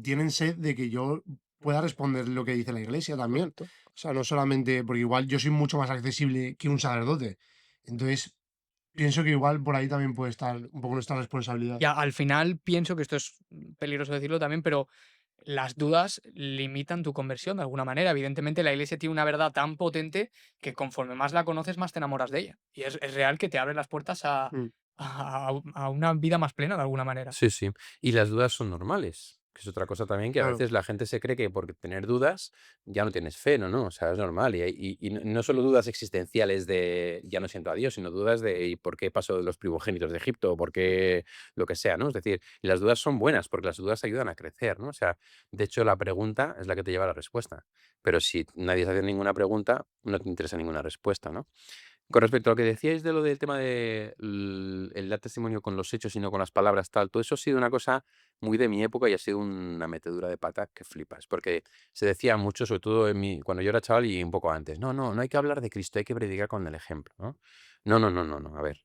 tienen sed de que yo pueda responder lo que dice la iglesia también. Correcto. O sea, no solamente, porque igual yo soy mucho más accesible que un sacerdote. Entonces, pienso que igual por ahí también puede estar un poco nuestra responsabilidad. Y al final pienso que esto es peligroso decirlo también, pero las dudas limitan tu conversión de alguna manera. Evidentemente, la iglesia tiene una verdad tan potente que conforme más la conoces, más te enamoras de ella. Y es real que te abre las puertas Mm, a una vida más plena de alguna manera. Sí, sí. Y las dudas son normales, que es otra cosa también que a claro. veces la gente se cree que por tener dudas ya no tienes fe, no, no, o sea, es normal. Y no solo dudas existenciales de ya no siento a Dios, sino dudas de ¿y por qué pasó de los primogénitos de Egipto? O por qué lo que sea, ¿no? Es decir, y las dudas son buenas porque las dudas ayudan a crecer, ¿no? O sea, de hecho, la pregunta es la que te lleva a la respuesta. Pero si nadie se hace ninguna pregunta, no te interesa ninguna respuesta, ¿no? Con respecto a lo que decíais de lo del tema de el dar testimonio con los hechos y no con las palabras, tal, todo eso ha sido una cosa muy de mi época y ha sido una metedura de pata que flipas, porque se decía mucho, sobre todo cuando yo era chaval y un poco antes, no, no, no hay que hablar de Cristo, hay que predicar con el ejemplo, ¿no? No, no, no, no, no, a ver,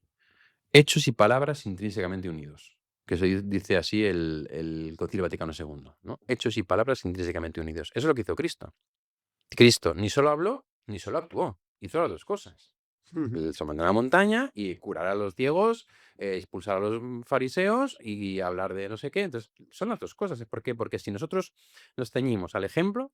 hechos y palabras intrínsecamente unidos, que eso dice así el Concilio Vaticano II, ¿no? Hechos y palabras intrínsecamente unidos. Eso es lo que hizo Cristo. Cristo ni solo habló, ni solo actuó, hizo las dos cosas. Ujú. Se mandó a la montaña y curar a los ciegos, expulsar a los fariseos y hablar de no sé qué. Entonces, son las dos cosas. ¿Por qué? Porque si nosotros nos ceñimos al ejemplo,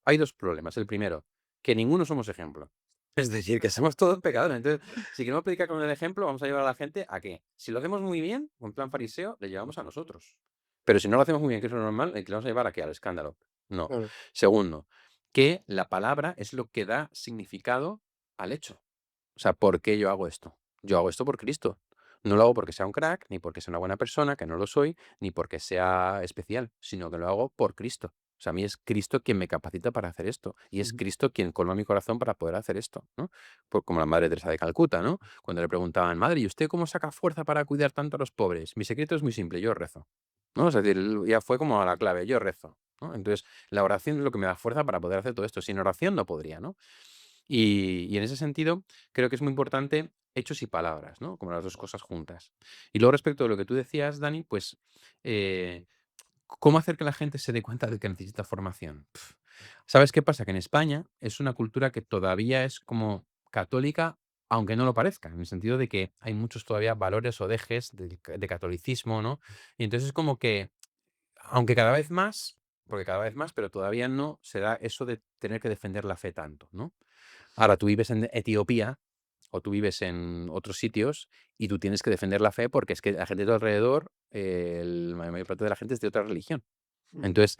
hay dos problemas. El primero, que ninguno somos ejemplo. Es decir, que somos todos pecadores. Entonces, si queremos predicar con el ejemplo, vamos a llevar a la gente a qué. Si lo hacemos muy bien, en plan fariseo, le llevamos a nosotros. Pero si no lo hacemos muy bien, que es lo normal, ¿le vamos a llevar a qué? Al escándalo. No. Claro. Segundo, que la palabra es lo que da significado al hecho. O sea, ¿por qué yo hago esto? Yo hago esto por Cristo. No lo hago porque sea un crack, ni porque sea una buena persona, que no lo soy, ni porque sea especial, sino que lo hago por Cristo. O sea, a mí es Cristo quien me capacita para hacer esto. Y es Ujú. Cristo quien colma mi corazón para poder hacer esto, ¿no? Como la Madre Teresa de Calcuta, ¿no? Cuando le preguntaban, madre, ¿y usted cómo saca fuerza para cuidar tanto a los pobres? Mi secreto es muy simple, yo rezo. ¿No? Es decir, ya fue como a la clave, yo rezo. ¿No? Entonces, la oración es lo que me da fuerza para poder hacer todo esto. Sin oración no podría, ¿no? Y en ese sentido, creo que es muy importante hechos y palabras, ¿no? Como las dos cosas juntas. Y luego respecto a lo que tú decías, Dani, pues, eh, ¿cómo hacer que la gente se dé cuenta de que necesita formación? ¿Sabes qué pasa? Que en España es una cultura que todavía es como católica, aunque no lo parezca, en el sentido de que hay muchos todavía valores o dejes de catolicismo, ¿no? Y entonces es como que, aunque cada vez más, porque cada vez más, pero todavía no se da eso de tener que defender la fe tanto, ¿no? Ahora, tú vives en Etiopía o tú vives en otros sitios y tú tienes que defender la fe porque es que la gente de tu alrededor, la mayor parte de la gente es de otra religión. Ujú. Entonces,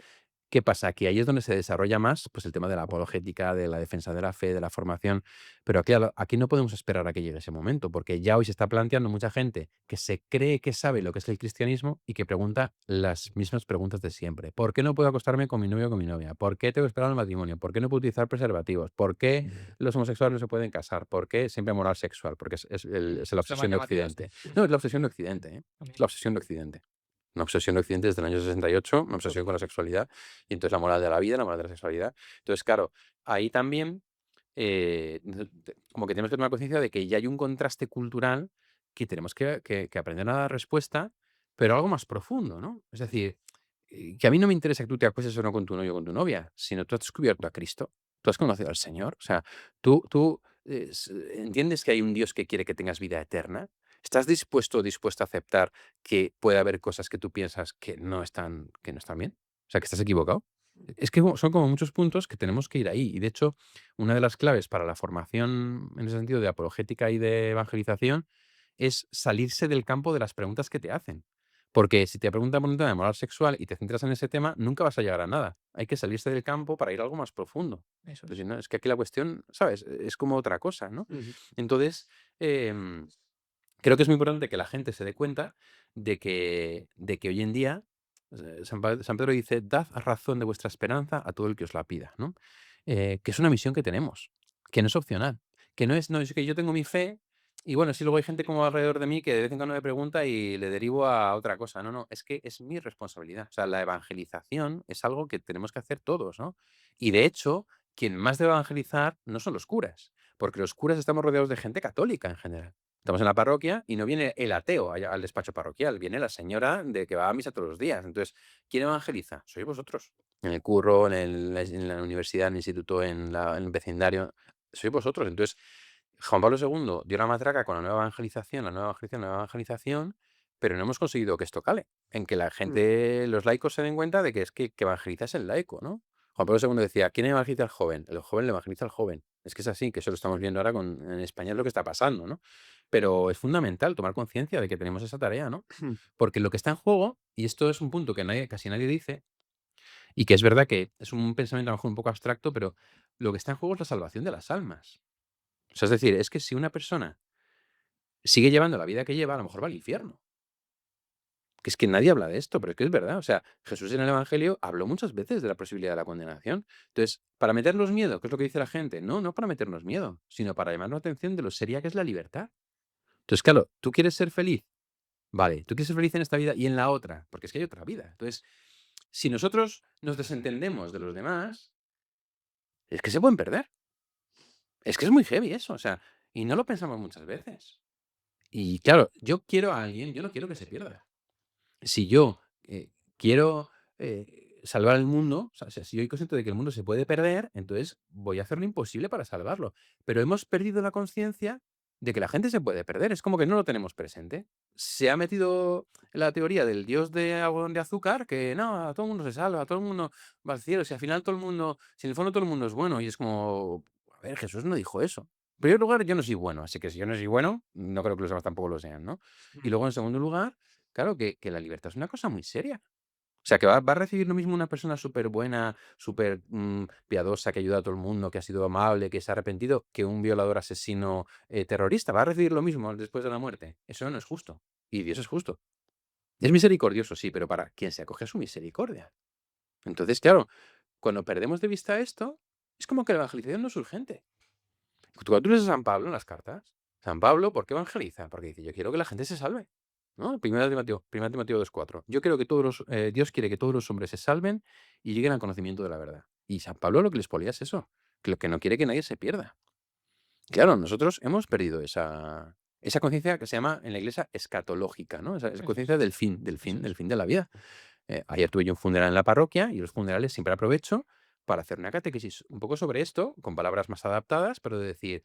¿qué pasa? Que ahí es donde se desarrolla más, pues, el tema de la apologética, de la defensa de la fe, de la formación. Pero claro, aquí no podemos esperar a que llegue ese momento, porque ya hoy se está planteando mucha gente que se cree que sabe lo que es el cristianismo y que pregunta las mismas preguntas de siempre. ¿Por qué no puedo acostarme con mi novio o con mi novia? ¿Por qué tengo que esperar al matrimonio? ¿Por qué no puedo utilizar preservativos? ¿Por qué los homosexuales no se pueden casar? ¿Por qué siempre moral sexual? Porque es la Es lo más obsesión de llamativo, sí. Occidente. No, es la obsesión de Occidente, ¿eh? Es También. la obsesión de Occidente. Una obsesión de Occidente desde el año 68, una obsesión con la sexualidad, y entonces la moral de la vida, la moral de la sexualidad. Entonces, claro, ahí también, como que tenemos que tomar conciencia de que ya hay un contraste cultural que tenemos que aprender a dar respuesta, pero algo más profundo, ¿no? Es decir, que a mí no me interesa que tú te acuestes o no con tu novio o con tu novia, sino tú has descubierto a Cristo, tú has conocido al Señor, o sea, tú entiendes que hay un Dios que quiere que tengas vida eterna. ¿Estás dispuesto o dispuesta a aceptar que puede haber cosas que tú piensas que no están bien? O sea, que estás equivocado. Es que son como muchos puntos que tenemos que ir ahí. Y de hecho, una de las claves para la formación en ese sentido de apologética y de evangelización es salirse del campo de las preguntas que te hacen. Porque si te preguntan por un tema de moral sexual y te centras en ese tema, nunca vas a llegar a nada. Hay que salirse del campo para ir a algo más profundo. Eso Pues es. si no, es que aquí la cuestión, ¿sabes? Es como otra cosa, ¿no? Ujú. Entonces, em, creo que es muy importante que la gente se dé cuenta de que hoy en día, San Pedro dice, dad razón de vuestra esperanza a todo el que os la pida, ¿no? Que es una misión que tenemos, que no es opcional, que no es que yo tengo mi fe y bueno, si luego hay gente como alrededor de mí que de vez en cuando me pregunta y le derivo a otra cosa. No, no, es que es mi responsabilidad. O sea, la evangelización es algo que tenemos que hacer todos, ¿no? Y de hecho, quien más debe evangelizar no son los curas, porque los curas estamos rodeados de gente católica en general. Estamos en la parroquia y no viene el ateo allá al despacho parroquial, viene la señora de que va a misa todos los días. Entonces, ¿quién evangeliza? Sois vosotros. En el curro, en la universidad, en el instituto, en el vecindario, sois vosotros. Entonces, Juan Pablo II dio la matraca con la nueva evangelización, la nueva evangelización, la nueva evangelización, pero no hemos conseguido que esto cale, en que la Mm. gente, los laicos se den cuenta de que es que evangeliza es el laico, ¿no? Juan Pablo II decía, ¿quién evangeliza al joven? El joven le evangeliza al joven. Es que es así, que eso lo estamos viendo ahora en España, es lo que está pasando, ¿no? Pero es fundamental tomar conciencia de que tenemos esa tarea, ¿no? Porque lo que está en juego, y esto es un punto que casi nadie dice, y que es verdad que es un pensamiento a lo mejor un poco abstracto, pero lo que está en juego es la salvación de las almas. O sea, es decir, es que si una persona sigue llevando la vida que lleva, a lo mejor va al infierno. Que es que nadie habla de esto, pero es que es verdad. O sea, Jesús en el Evangelio habló muchas veces de la posibilidad de la condenación. Entonces, ¿para meternos miedo? ¿Qué es lo que dice la gente? No, no para meternos miedo, sino para llamarnos la atención de lo seria que es la libertad. Entonces, claro, ¿tú quieres ser feliz? Vale, tú quieres ser feliz en esta vida y en la otra, porque es que hay otra vida. Entonces, si nosotros nos desentendemos de los demás, es que se pueden perder. Es que es muy heavy eso, o sea, y no lo pensamos muchas veces. Y claro, yo quiero a alguien, yo no quiero que se pierda. Si yo quiero salvar el mundo, o sea, si yo soy consciente de que el mundo se puede perder, entonces voy a hacer lo imposible para salvarlo. Pero hemos perdido la conciencia de que la gente se puede perder. Es como que no lo tenemos presente. Se ha metido la teoría del dios de algodón de azúcar, que no, todo el mundo se salva, todo el mundo va al cielo. Si al final todo el mundo, si en el fondo todo el mundo es bueno, y es como, a ver, Jesús no dijo eso. En primer lugar, yo no soy bueno, así que si yo no soy bueno, no creo que los demás tampoco lo sean, ¿no? Y luego, en segundo lugar, claro que la libertad es una cosa muy seria. O sea, que va a recibir lo mismo una persona súper buena, súper piadosa, que ayuda a todo el mundo, que ha sido amable, que se ha arrepentido, que un violador asesino terrorista. Va a recibir lo mismo después de la muerte. Eso no es justo. Y Dios es justo. Es misericordioso, sí, pero para quien se acoge a su misericordia. Entonces, claro, cuando perdemos de vista esto, es como que la evangelización no es urgente. Cuando tú lees a San Pablo en las cartas, San Pablo, ¿por qué evangeliza? Porque dice, yo quiero que la gente se salve. ¿No? Primera Timoteo 2:4. Yo quiero que Dios quiere que todos los hombres se salven y lleguen al conocimiento de la verdad. Y San Pablo lo que les polía es eso, que lo que no quiere que nadie se pierda. Claro, nosotros hemos perdido esa conciencia que se llama en la iglesia escatológica, ¿no? Esa Eso conciencia es, del fin, del eso fin, del es. fin de la vida. Ayer tuve yo un funeral en la parroquia y los funerales siempre aprovecho para hacer una catequesis un poco sobre esto, con palabras más adaptadas, pero de decir,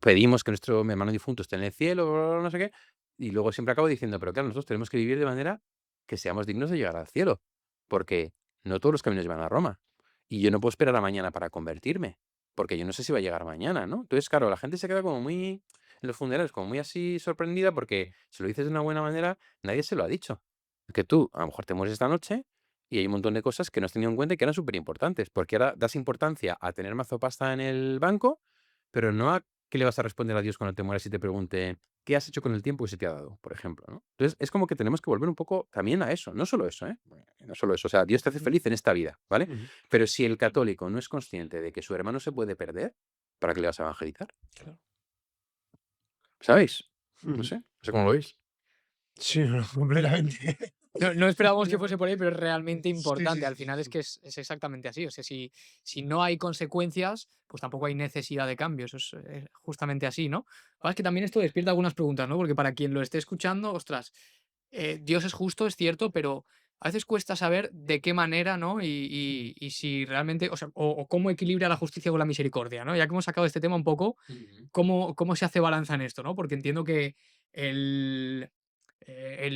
pedimos que nuestro hermano difunto esté en el cielo, bla, bla, bla, no sé qué, y luego siempre acabo diciendo, pero claro, nosotros tenemos que vivir de manera que seamos dignos de llegar al cielo, porque no todos los caminos llevan a Roma, y yo no puedo esperar a mañana para convertirme, porque yo no sé si va a llegar mañana, ¿no? Entonces, claro, la gente se queda como muy, en los funerales, como muy así sorprendida, porque si lo dices de una buena manera, nadie se lo ha dicho. Que tú, a lo mejor te mueres esta noche, y hay un montón de cosas que no has tenido en cuenta y que eran súper importantes, porque ahora das importancia a tener mazo pasta en el banco, pero no a qué le vas a responder a Dios cuando te mueras y te pregunte, ¿qué has hecho con el tiempo que se te ha dado? Por ejemplo, ¿no? Entonces, es como que tenemos que volver un poco también a eso, no solo eso, ¿eh? No solo eso, o sea, Dios te hace feliz en esta vida, ¿vale? Ujú. Pero si el católico no es consciente de que su hermano se puede perder, ¿para qué le vas a evangelizar? Claro. ¿Sabéis? No Ujú. sé, no sé cómo lo veis. Sí, no, completamente. No esperábamos que No. fuese por ahí, pero es realmente Sí, sí, importante. sí, Al sí, final es sí. que es exactamente así. O sea, si no hay consecuencias, pues tampoco hay necesidad de cambio. Eso es justamente así, ¿no? Lo que pasa es que también esto despierta algunas preguntas, ¿no? Porque para quien lo esté escuchando, ostras, Dios es justo, es cierto, pero a veces cuesta saber de qué manera, ¿no? Y si realmente, o sea, o cómo equilibra la justicia con la misericordia, ¿no? Ya que hemos sacado este tema un poco, Ujú. ¿cómo se hace balanza en esto, ¿no? Porque entiendo que el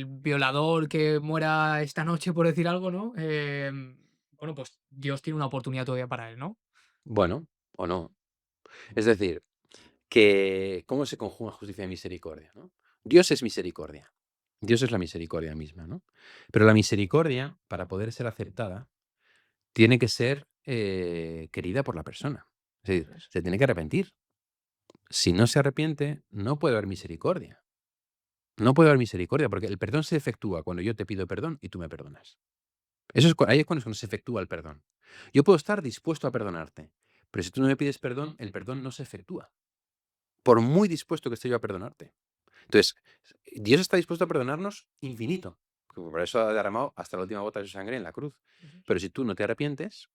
violador que muera esta noche, por decir algo, ¿no? Bueno, pues Dios tiene una oportunidad todavía para él, ¿no? Bueno, o no. Es decir, que cómo se conjuga justicia y misericordia, ¿no? Dios es misericordia. Dios es la misericordia misma, ¿no? Pero la misericordia, para poder ser aceptada, tiene que ser querida por la persona. Es decir, Eso es. se tiene que arrepentir. Si no se arrepiente, no puede haber misericordia. No puede haber misericordia, porque el perdón se efectúa cuando yo te pido perdón y tú me perdonas. Eso es, ahí es cuando se efectúa el perdón. Yo puedo estar dispuesto a perdonarte, pero si tú no me pides perdón, el perdón no se efectúa. Por muy dispuesto que esté yo a perdonarte. Entonces, Dios está dispuesto a perdonarnos infinito. Por eso ha derramado hasta la última gota de su sangre en la cruz. Eso es. Pero si tú no te arrepientes,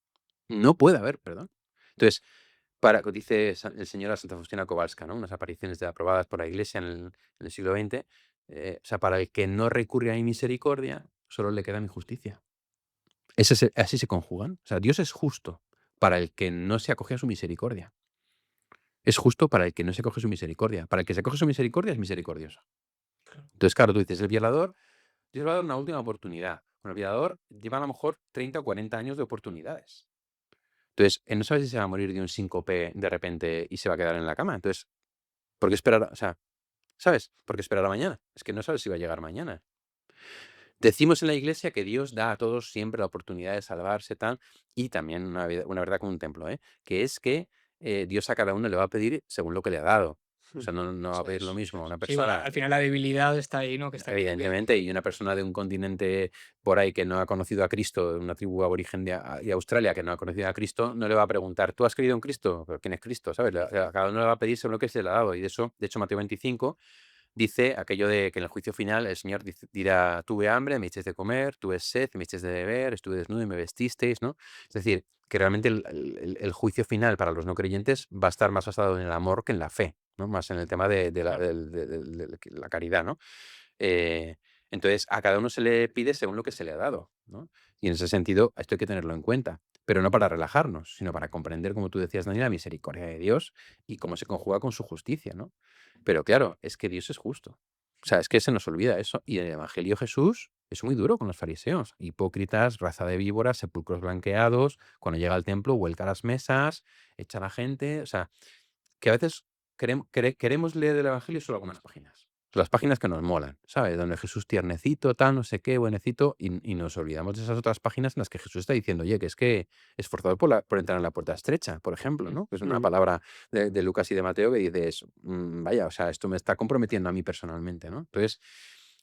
no puede haber perdón. Entonces, dice el señor a Santa Faustina Kowalska, ¿no? Unas apariciones aprobadas por la Iglesia en el siglo XX. O sea, para el que no recurre a mi misericordia, solo le queda mi justicia. Así se conjugan. O sea, Dios es justo para el que no se acoge a su misericordia. Es justo para el que no se acoge a su misericordia. Para el que se acoge a su misericordia es misericordioso. Claro. Entonces, claro, tú dices, el violador, Dios va a dar una última oportunidad. Bueno, el violador lleva a lo mejor 30 o 40 años de oportunidades. Entonces, él no sabe si se va a morir de un síncope de repente y se va a quedar en la cama. Entonces, ¿por qué esperar? O sea, ¿sabes? ¿Por qué esperar a mañana? Es que no sabes si va a llegar mañana. Decimos en la iglesia que Dios da a todos siempre la oportunidad de salvarse, tal, y también una verdad con un templo, ¿eh? Que es que Dios a cada uno le va a pedir según lo que le ha dado. O sea, no va a Eso pedir lo es, mismo a una sí, bueno, persona, al final la debilidad está ahí, ¿no? Que está claro que evidentemente, y una persona de un continente por ahí que no ha conocido a Cristo, de una tribu aborigen de Australia que no ha conocido a Cristo, no le va a preguntar: ¿tú has creído en Cristo? ¿Pero quién es Cristo? ¿Sabes? A cada uno le va a pedir según lo que se le ha dado. Y de hecho, Mateo 25 dice aquello de que en el juicio final el Señor dirá: tuve hambre, me disteis de comer, tuve sed, me disteis de beber, estuve desnudo y me vestisteis, ¿no? Es decir, que realmente el juicio final para los no creyentes va a estar más basado en el amor que en la fe, ¿no? Más en el tema de Claro. la caridad, ¿no? Eh, entonces, a cada uno se le pide según lo que se le ha dado, ¿no? Y en ese sentido, esto hay que tenerlo en cuenta, pero no para relajarnos, sino para comprender, como tú decías, Dani, la misericordia de Dios y cómo se conjuga con su justicia, ¿no? Pero claro, es que Dios es justo. O sea, es que se nos olvida eso. Y en el Evangelio Jesús es muy duro con los fariseos. Hipócritas, raza de víboras, sepulcros blanqueados. Cuando llega al templo, vuelca las mesas, echa a la gente. O sea, que a veces queremos leer el Evangelio solo algunas páginas. Las páginas que nos molan, ¿sabes? Donde Jesús tiernecito, tal, no sé qué, buenecito, y nos olvidamos de esas otras páginas en las que Jesús está diciendo: oye, que es que esforzado por entrar en la puerta estrecha, por ejemplo, ¿no? Que es una Mm, palabra de Lucas y de Mateo que dices: vaya, o sea, esto me está comprometiendo a mí personalmente, ¿no? Entonces,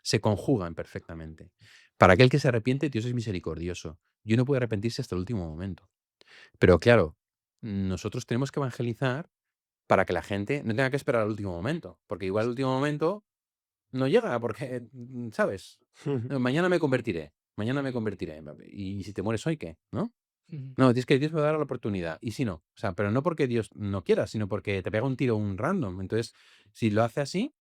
se conjugan perfectamente. Para aquel que se arrepiente, Dios es misericordioso. Y uno puede arrepentirse hasta el último momento. Pero claro, nosotros tenemos que evangelizar para que la gente no tenga que esperar al último momento, porque igual el último momento no llega porque, ¿sabes? Mañana me convertiré. ¿Y si te mueres hoy qué? ¿No? Ujú. No, tienes que Dios va a dar la oportunidad. Y si no, o sea, pero no porque Dios no quiera, sino porque te pega un tiro un random. Entonces, si lo hace así,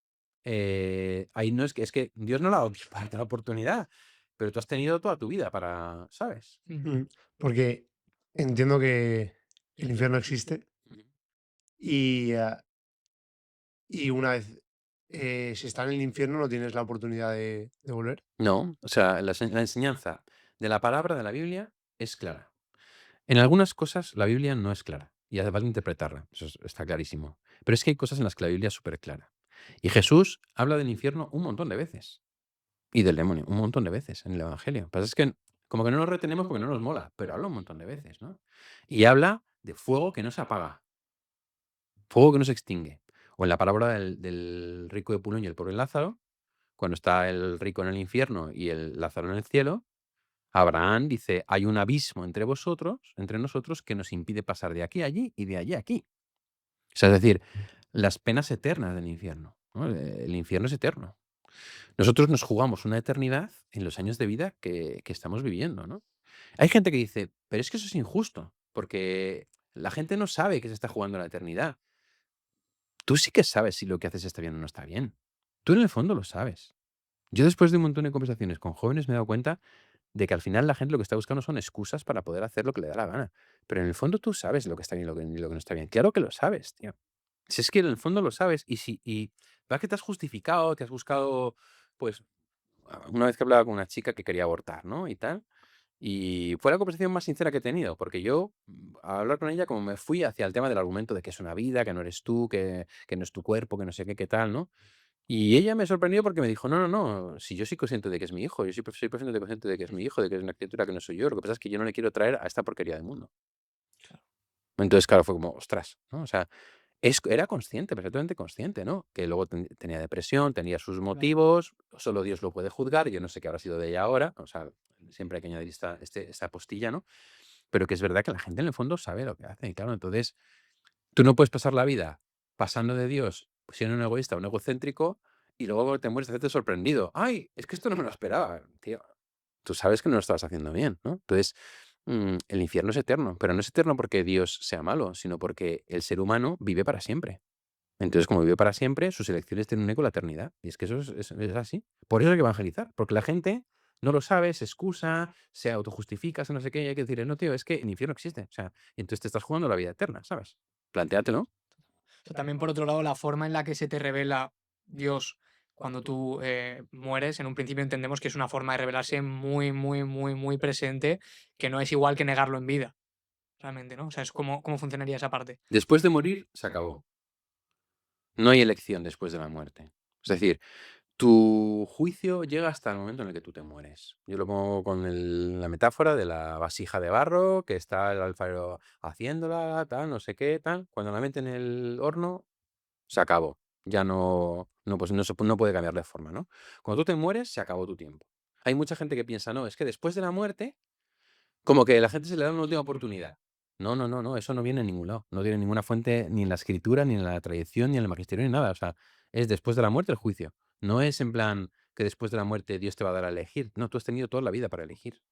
ahí no es que Dios no le ha dado para darte la oportunidad, pero tú has tenido toda tu vida para, ¿sabes? Ujú. mm. Porque entiendo que el infierno existe y, y una vez si está en el infierno no tienes la oportunidad de volver. No, o sea, la enseñanza de la palabra de la Biblia es clara. En algunas cosas la Biblia no es clara y hace falta interpretarla, eso está clarísimo. Pero es que hay cosas en las que la Biblia es súper clara. Y Jesús habla del infierno un montón de veces y del demonio un montón de veces en el Evangelio. Lo que pasa es que como que no nos retenemos porque no nos mola, pero habla un montón de veces, ¿no? Y habla de fuego que no se apaga, fuego que no se extingue. O en la parábola del rico de Pulón y el pobre Lázaro, cuando está el rico en el infierno y el Lázaro en el cielo, Abraham dice: hay un abismo entre vosotros, entre nosotros, que nos impide pasar de aquí a allí y de allí a aquí. O sea, es decir, las penas eternas del infierno, ¿no? El infierno es eterno. Nosotros nos jugamos una eternidad en los años de vida que estamos viviendo, ¿no? Hay gente que dice: pero es que eso es injusto, porque la gente no sabe que se está jugando la eternidad. Tú sí que sabes si lo que haces está bien o no está bien. Tú en el fondo lo sabes. Yo después de un montón de conversaciones con jóvenes me he dado cuenta de que al final la gente lo que está buscando son excusas para poder hacer lo que le da la gana. Pero en el fondo tú sabes lo que está bien y lo que no está bien. Claro que lo sabes, tío. Si es que en el fondo lo sabes y va que te has justificado, te has buscado, pues, una vez que hablaba con una chica que quería abortar, ¿no? Y tal. Y fue la conversación más sincera que he tenido, porque yo, a hablar con ella, como me fui hacia el tema del argumento de que es una vida, que no eres tú, que no es tu cuerpo, que no sé qué, qué tal, ¿no? Y ella me sorprendió porque me dijo: no, no, no, si yo soy consciente de que es mi hijo, yo soy perfectamente consciente de que es mi hijo, de que es una criatura que no soy yo, lo que pasa es que yo no le quiero traer a esta porquería del mundo. Entonces, claro, fue como, ostras, ¿no? O sea, era consciente, perfectamente consciente, ¿no? Que luego tenía depresión, tenía sus Claro. motivos, solo Dios lo puede juzgar, yo no sé qué habrá sido de ella ahora, o sea, siempre hay que añadir esta postilla, ¿no? Pero que es verdad que la gente en el fondo sabe lo que hace, y claro, entonces tú no puedes pasar la vida pasando de Dios, siendo un egoísta, un egocéntrico, y luego cuando te mueres, hacerte sorprendido. ¡Ay! Es que esto no me lo esperaba, tío. Tú sabes que no lo estabas haciendo bien, ¿no? Entonces, el infierno es eterno, pero no es eterno porque Dios sea malo, sino porque el ser humano vive para siempre. Entonces, como vive para siempre, sus elecciones tienen un eco en la eternidad. Y es que eso es así. Por eso hay que evangelizar, porque la gente no lo sabe, se excusa, se autojustifica, se no sé qué, y hay que decirle: no, tío, es que el infierno existe. O sea, y entonces te estás jugando la vida eterna, ¿sabes? Plantéatelo. O sea, también por otro lado, la forma en la que se te revela Dios cuando tú mueres, en un principio entendemos que es una forma de revelarse muy, muy, muy, muy presente, que no es igual que negarlo en vida, realmente, ¿no? O sea, es cómo funcionaría esa parte. Después de morir, se acabó. No hay elección después de la muerte. Es decir, tu juicio llega hasta el momento en el que tú te mueres. Yo lo pongo con la metáfora de la vasija de barro, que está el alfarero haciéndola, tal, no sé qué, tal. Cuando la meten en el horno, se acabó. Ya pues no puede cambiar de forma, ¿no? Cuando tú te mueres, se acabó tu tiempo. Hay mucha gente que piensa, no, es que después de la muerte, como que a la gente se le da una última oportunidad. No, no, no, no, eso no viene en ningún lado. No tiene ninguna fuente ni en la escritura, ni en la tradición, ni en el magisterio, ni nada. O sea, es después de la muerte el juicio. No es en plan que después de la muerte Dios te va a dar a elegir. No, tú has tenido toda la vida para elegir.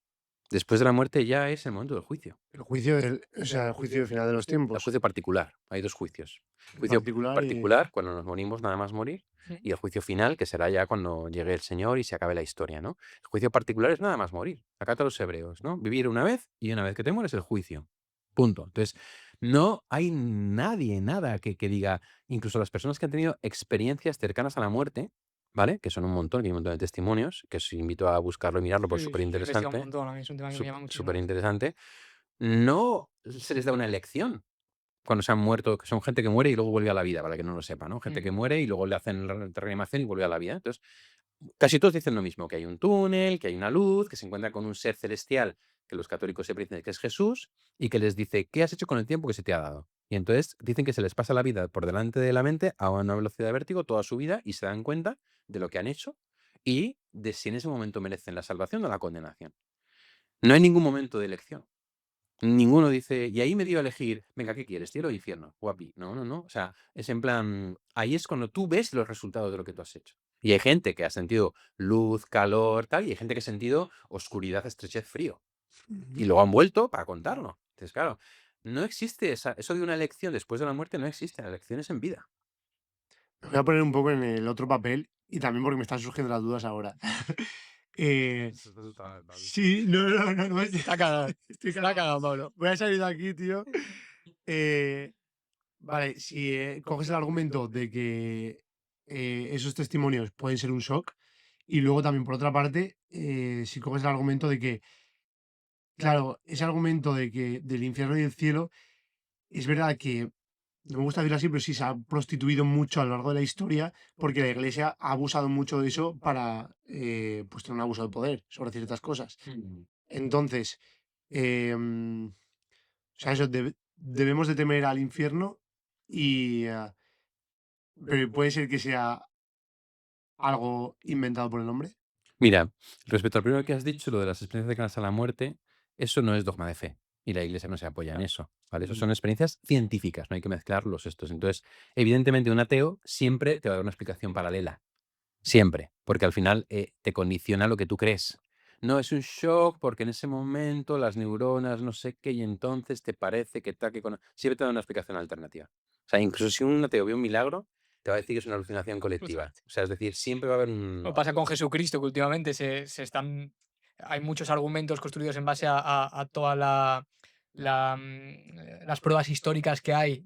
Después de la muerte ya es el momento del juicio. El juicio o sea, el juicio del final de los El tiempos. juicio particular. Hay 2 juicios. El Juicio particular y... particular, cuando nos morimos nada más morir, y el juicio final, que será ya cuando llegue el Señor y se acabe la historia, ¿no? El juicio particular es nada más morir. Acá todos los hebreos, ¿no? Vivir una vez y una vez que te mueres el juicio. Punto. Entonces, no hay nadie, nada que diga, incluso las personas que han tenido experiencias cercanas a la muerte, ¿vale? Que son un montón, que hay un montón de testimonios, que os invito a buscarlo y mirarlo, pues Sí, súper sí, he investigado un interesante. montón, a mí es un tema que me llama muchísimo Súper la atención. interesante. No se les da una elección cuando se han muerto, que son gente que muere y luego vuelve a la vida, para que no lo sepa, ¿no? Gente que muere y luego le hacen la reanimación y vuelve a la vida. Entonces, casi todos dicen lo mismo, que hay un túnel, que hay una luz, que se encuentra con un ser celestial, que los católicos siempre dicen que es Jesús, y que les dice, ¿qué has hecho con el tiempo que se te ha dado? Y entonces dicen que se les pasa la vida por delante de la mente a una velocidad de vértigo toda su vida y se dan cuenta de lo que han hecho y de si en ese momento merecen la salvación o la condenación. No hay ningún momento de elección. Ninguno dice, y ahí me dio a elegir, venga, ¿qué quieres? ¿Cielo o infierno? Guapi. No, no, no. O sea, es en plan, ahí es cuando tú ves los resultados de lo que tú has hecho. Y hay gente que ha sentido luz, calor, tal, y hay gente que ha sentido oscuridad, estrechez, frío. Y luego han vuelto para contarlo. Entonces, claro, no existe eso de una elección después de la muerte, no existe. La elección es en vida. Me voy a poner un poco en el otro papel y también porque me están surgiendo las dudas ahora. Sí, no. Está cagado, Estoy está cagado. cagado, Pablo. Voy a salir de aquí, tío. Vale, si coges el argumento de que esos testimonios pueden ser un shock, y luego también, por otra parte, si coges el argumento de que, claro, ese argumento de que del infierno y el cielo, es verdad que, no me gusta decirlo así, pero sí se ha prostituido mucho a lo largo de la historia, porque la iglesia ha abusado mucho de eso para pues tener un abuso de poder sobre ciertas cosas. Entonces, o sea, eso, debemos de temer al infierno y... pero puede ser que sea algo inventado por el hombre. Mira, respecto al primero que has dicho, lo de las experiencias cercanas a la muerte, eso no es dogma de fe. Y la iglesia no se apoya en eso, ¿vale? Eso son experiencias científicas, no hay que mezclar los estos. Entonces, evidentemente, un ateo siempre te va a dar una explicación paralela. Siempre. Porque al final te condiciona lo que tú crees. No, es un shock porque en ese momento las neuronas, no sé qué, y entonces te parece que tal, que con... Siempre te da una explicación alternativa. O sea, incluso si un ateo ve un milagro, te va a decir que es una alucinación colectiva. O sea, es decir, siempre va a haber un... Lo pasa con Jesucristo, que últimamente se están. Hay muchos argumentos construidos en base a toda las pruebas históricas que hay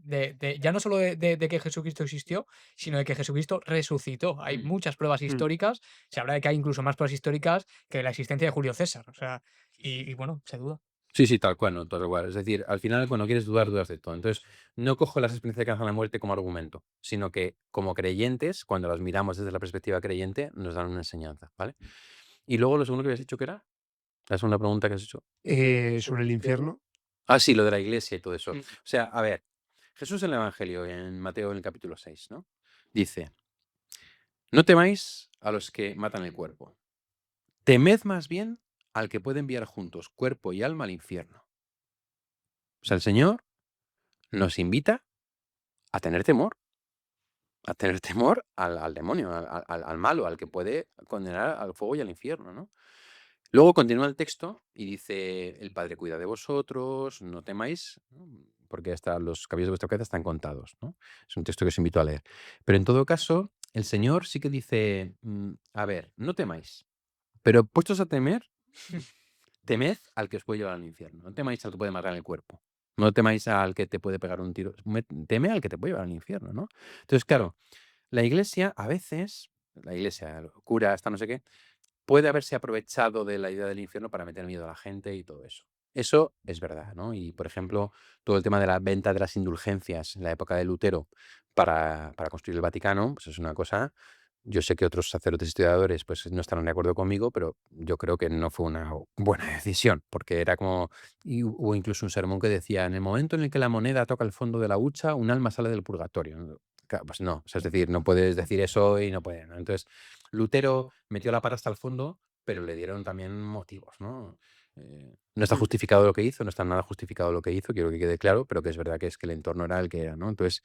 ya no solo de que Jesucristo existió, sino de que Jesucristo resucitó. Hay muchas pruebas históricas. Se habla de que hay incluso más pruebas históricas que la existencia de Julio César. O sea, y bueno, se duda. Sí, sí, tal cual, no, tal cual. Es decir, al final, cuando quieres dudar, dudas de todo. Entonces, no cojo las experiencias que hacen la muerte como argumento, sino que como creyentes, cuando las miramos desde la perspectiva creyente, nos dan una enseñanza, ¿vale? Y luego lo segundo que habías dicho que era, la segunda pregunta que has hecho. Sobre el infierno. Ah, sí, lo de la iglesia y todo eso. Mm. O sea, a ver, Jesús en el Evangelio, en Mateo en el capítulo 6, ¿no? Dice, no temáis a los que matan el cuerpo, temed más bien al que puede enviar juntos cuerpo y alma al infierno. O sea, el Señor nos invita a tener temor. A tener temor al demonio, al malo, al que puede condenar al fuego y al infierno, ¿no? Luego continúa el texto y dice, el Padre cuida de vosotros, no temáis, ¿no? Porque hasta los cabellos de vuestra cabeza están contados, ¿no? Es un texto que os invito a leer. Pero en todo caso, el Señor sí que dice, a ver, no temáis, pero puestos a temer, temed al que os puede llevar al infierno. No temáis al que puede matar el cuerpo. No temáis al que te puede pegar un tiro. Teme al que te puede llevar al infierno, ¿no? Entonces, claro, la iglesia a veces, la iglesia, el cura, hasta no sé qué, puede haberse aprovechado de la idea del infierno para meter miedo a la gente y todo eso. Eso es verdad, ¿no? Y, por ejemplo, todo el tema de la venta de las indulgencias en la época de Lutero para construir el Vaticano, pues es una cosa. Yo sé que otros sacerdotes y historiadores pues, no estarán de acuerdo conmigo, pero yo creo que no fue una buena decisión, porque era como... Y hubo incluso un sermón que decía, en el momento en el que la moneda toca el fondo de la hucha, un alma sale del purgatorio, ¿no? Pues no, o sea, es decir, no puedes decir eso y no puede, ¿no? Entonces, Lutero metió la pata hasta el fondo, pero le dieron también motivos, ¿no? No está Mm. justificado lo que hizo, no está nada justificado lo que hizo, quiero que quede claro, pero que es verdad que es que el entorno era el que era, ¿no? Entonces,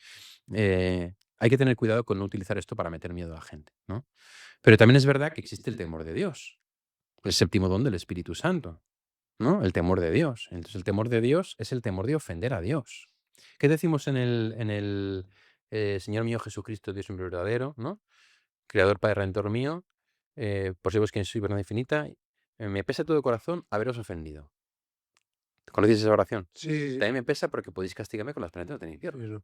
hay que tener cuidado con no utilizar esto para meter miedo a la gente, ¿no? Pero también es verdad que existe el temor de Dios, el séptimo don del Espíritu Santo, ¿no? El temor de Dios. Entonces, el temor de Dios es el temor de ofender a Dios. ¿Qué decimos en el Señor mío Jesucristo, Dios mío verdadero, ¿no? Creador, Padre, Redentor mío, por si vos quien soy, verdad infinita, me pesa todo corazón haberos ofendido. ¿Conocéis esa oración? Sí, sí, sí. También me pesa porque podéis castigarme con las penitencias del infierno. Eso.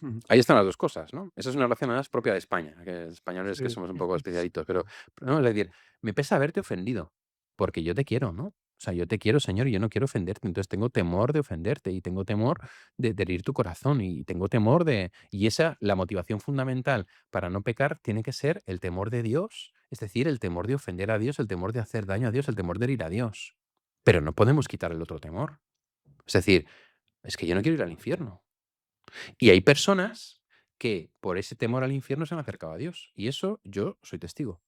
Ujú. Ahí están las dos cosas, ¿no? Esa es una oración además propia de España, que españoles que Sí. somos un poco especialitos, pero no, es decir, me pesa haberte ofendido, porque yo te quiero, ¿no? O sea, yo te quiero, Señor, y yo no quiero ofenderte, entonces tengo temor de ofenderte y tengo temor de herir tu corazón y tengo temor de... Y esa, la motivación fundamental para no pecar tiene que ser el temor de Dios, es decir, el temor de ofender a Dios, el temor de hacer daño a Dios, el temor de herir a Dios. Pero no podemos quitar el otro temor. Es decir, es que yo no quiero ir al infierno. Y hay personas que por ese temor al infierno se han acercado a Dios. Y eso yo soy testigo.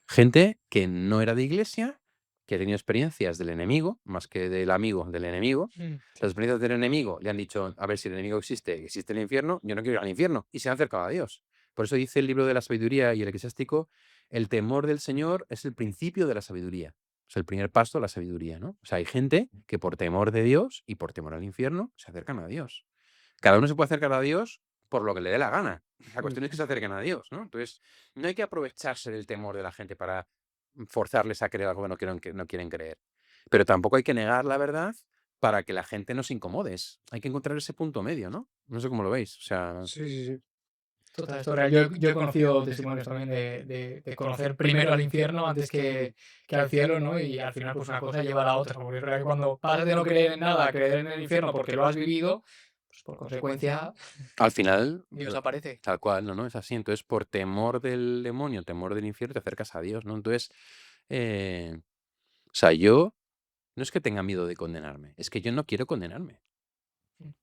Gente que no era de iglesia, que ha tenido experiencias del enemigo, más que del amigo del enemigo. Mm. Las experiencias del enemigo le han dicho, a ver, si el enemigo existe el infierno, yo no quiero ir al infierno. Y se han acercado a Dios. Por eso dice el libro de la sabiduría y el eclesiástico, el temor del Señor es el principio de la sabiduría. Es el primer paso a la sabiduría, ¿no? O sea, hay gente que por temor de Dios y por temor al infierno se acercan a Dios. Cada uno se puede acercar a Dios por lo que le dé la gana. La cuestión es que se acerquen a Dios, ¿no? Entonces, no hay que aprovecharse del temor de la gente para forzarles a creer algo que no quieren creer. Pero tampoco hay que negar la verdad para que la gente no se incomode. Hay que encontrar ese punto medio, ¿no? No sé cómo lo veis. O sea, Sí, sí, sí. Total, esto es real. Yo he conocido testimonios también de conocer primero al infierno antes que al cielo, ¿no? Y al final, pues una cosa lleva a la otra. Porque es verdad que cuando pasas de no creer en nada a creer en el infierno porque lo has vivido, pues por consecuencia, al final, Dios aparece. tal cual, no, es así. Entonces, por temor del demonio, temor del infierno, te acercas a Dios, ¿no? Entonces, o sea, yo no es que tenga miedo de condenarme, es que yo no quiero condenarme.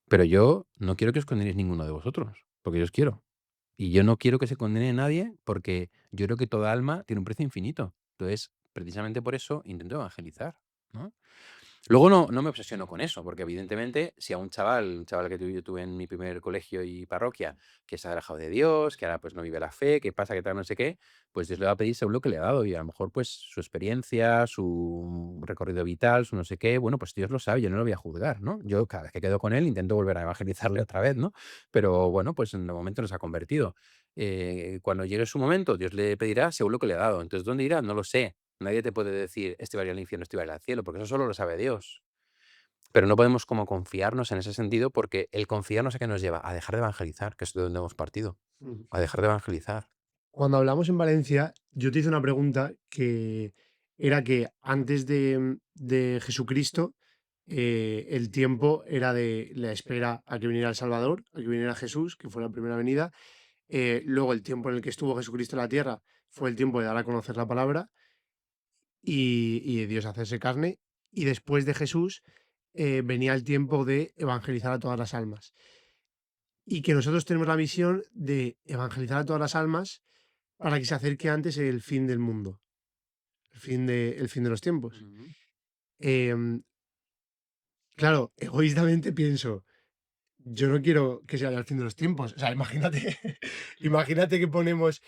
Pero yo no quiero que os condenéis ninguno de vosotros, porque yo os quiero. Y yo no quiero que se condene a nadie porque yo creo que toda alma tiene un precio infinito. Entonces, precisamente por eso intento evangelizar, ¿no? Luego no me obsesiono con eso, porque evidentemente si a un chaval que yo tuve en mi primer colegio y parroquia, que se ha alejado de Dios, que ahora pues no vive la fe, que pasa, que tal, no sé qué, pues Dios le va a pedir según lo que le ha dado y a lo mejor pues su experiencia, su recorrido vital, su no sé qué, bueno, pues Dios lo sabe, yo no lo voy a juzgar, ¿no? Yo cada vez que quedo con él intento volver a evangelizarle otra vez, ¿no? Pero bueno, pues en el momento nos ha convertido. Cuando llegue su momento, Dios le pedirá según lo que le ha dado. Entonces, ¿dónde irá? No lo sé. Nadie te puede decir, este va a ir al infierno, este va a ir al cielo, porque eso solo lo sabe Dios. Pero no podemos como confiarnos en ese sentido, porque el confiarnos a qué nos lleva a dejar de evangelizar, que es de donde hemos partido, Ujú. a dejar de evangelizar. Cuando hablamos en Valencia, yo te hice una pregunta que era que antes de Jesucristo, el tiempo era de la espera a que viniera el Salvador, a que viniera Jesús, que fue la primera venida. Luego el tiempo en el que estuvo Jesucristo en la tierra fue el tiempo de dar a conocer la palabra y de Dios hacerse carne. Y después de Jesús venía el tiempo de evangelizar a todas las almas. Y que nosotros tenemos la misión de evangelizar a todas las almas para que se acerque antes el fin del mundo, el fin de los tiempos. Ujú. Em, claro, egoístamente pienso, yo no quiero que sea el fin de los tiempos. O sea, imagínate, imagínate que ponemos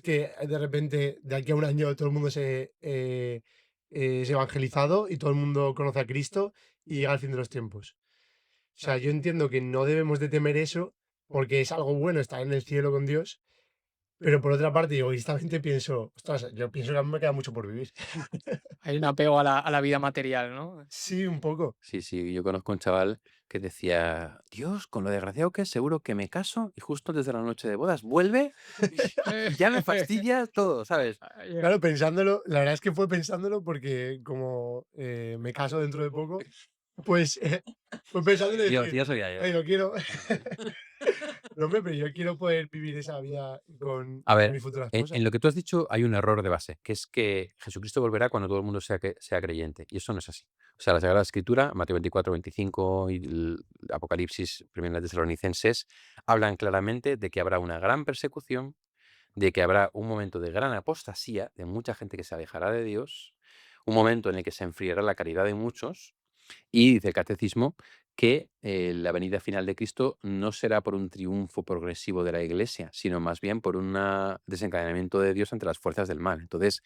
que de repente de aquí a un año todo el mundo es evangelizado y todo el mundo conoce a Cristo y llega al fin de los tiempos. O sea, yo entiendo que no debemos de temer eso porque es algo bueno estar en el cielo con Dios, pero por otra parte, egoístamente pienso, ostras, yo pienso que a mí me queda mucho por vivir. Hay un apego a la vida material, ¿no? Sí, un poco. Sí, sí, yo conozco un chaval que decía, Dios, con lo desgraciado que es, seguro que me caso y justo desde la noche de bodas vuelve y ya me fastidia todo, ¿sabes? Claro, pensándolo, la verdad es que fue pensándolo porque como me caso dentro de poco, pues fue pensándolo y Dios, dije, ya soy yo. "Ay, no quiero, No, hombre, pero yo quiero poder vivir esa vida A con ver, mi futura en esposa. lo que tú has dicho hay un error de base, que es que Jesucristo volverá cuando todo el mundo sea creyente, y eso no es así. O sea, la Sagrada Escritura, Mateo 24, 25 y el Apocalipsis, primera de Tesalonicenses, hablan claramente de que habrá una gran persecución, de que habrá un momento de gran apostasía, de mucha gente que se alejará de Dios, un momento en el que se enfriará la caridad de muchos, y dice el catecismo que la venida final de Cristo no será por un triunfo progresivo de la Iglesia, sino más bien por un desencadenamiento de Dios ante las fuerzas del mal. Entonces,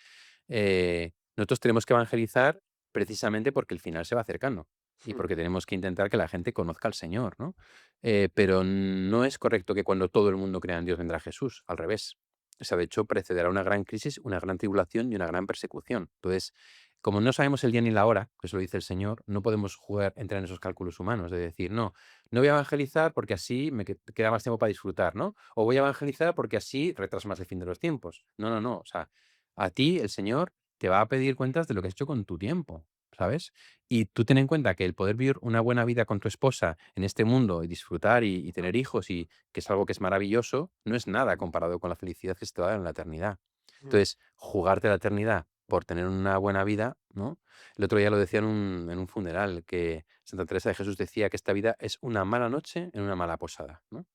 nosotros tenemos que evangelizar precisamente porque el final se va acercando y porque tenemos que intentar que la gente conozca al Señor, ¿no? Pero no es correcto que cuando todo el mundo crea en Dios vendrá Jesús, al revés. O sea, de hecho, precederá una gran crisis, una gran tribulación y una gran persecución. Entonces, como no sabemos el día ni la hora, que eso lo dice el Señor, no podemos entrar en esos cálculos humanos de decir, no, no voy a evangelizar porque así me queda más tiempo para disfrutar, ¿no? O voy a evangelizar porque así retraso más el fin de los tiempos. No, no, no. O sea, a ti el Señor te va a pedir cuentas de lo que has hecho con tu tiempo, ¿sabes? Y tú ten en cuenta que el poder vivir una buena vida con tu esposa en este mundo y disfrutar y tener hijos y que es algo que es maravilloso, no es nada comparado con la felicidad que se te va a dar en la eternidad. Mm. Entonces, jugarte la eternidad por tener una buena vida, ¿no? El otro día lo decía en un funeral, que Santa Teresa de Jesús decía que esta vida es una mala noche en una mala posada, ¿no?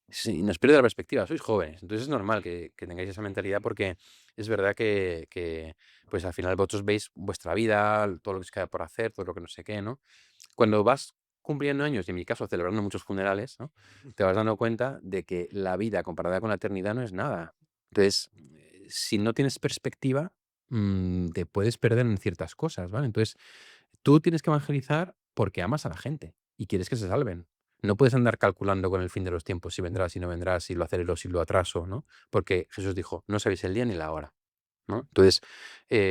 Sí, nos pierde la perspectiva, sois jóvenes, entonces es normal que tengáis esa mentalidad porque es verdad que, pues al final vosotros veis vuestra vida, todo lo que os queda por hacer, todo lo que no sé qué, ¿no? Cuando vas cumpliendo años, y en mi caso celebrando muchos funerales, ¿no? Te vas dando cuenta de que la vida comparada con la eternidad no es nada. Entonces, si no tienes perspectiva, te puedes perder en ciertas cosas, ¿vale? Entonces, tú tienes que evangelizar porque amas a la gente y quieres que se salven. No puedes andar calculando con el fin de los tiempos si vendrá, si no vendrá, si lo acelero, si lo atraso, ¿no? Porque Jesús dijo, no sabéis el día ni la hora, ¿no? Entonces,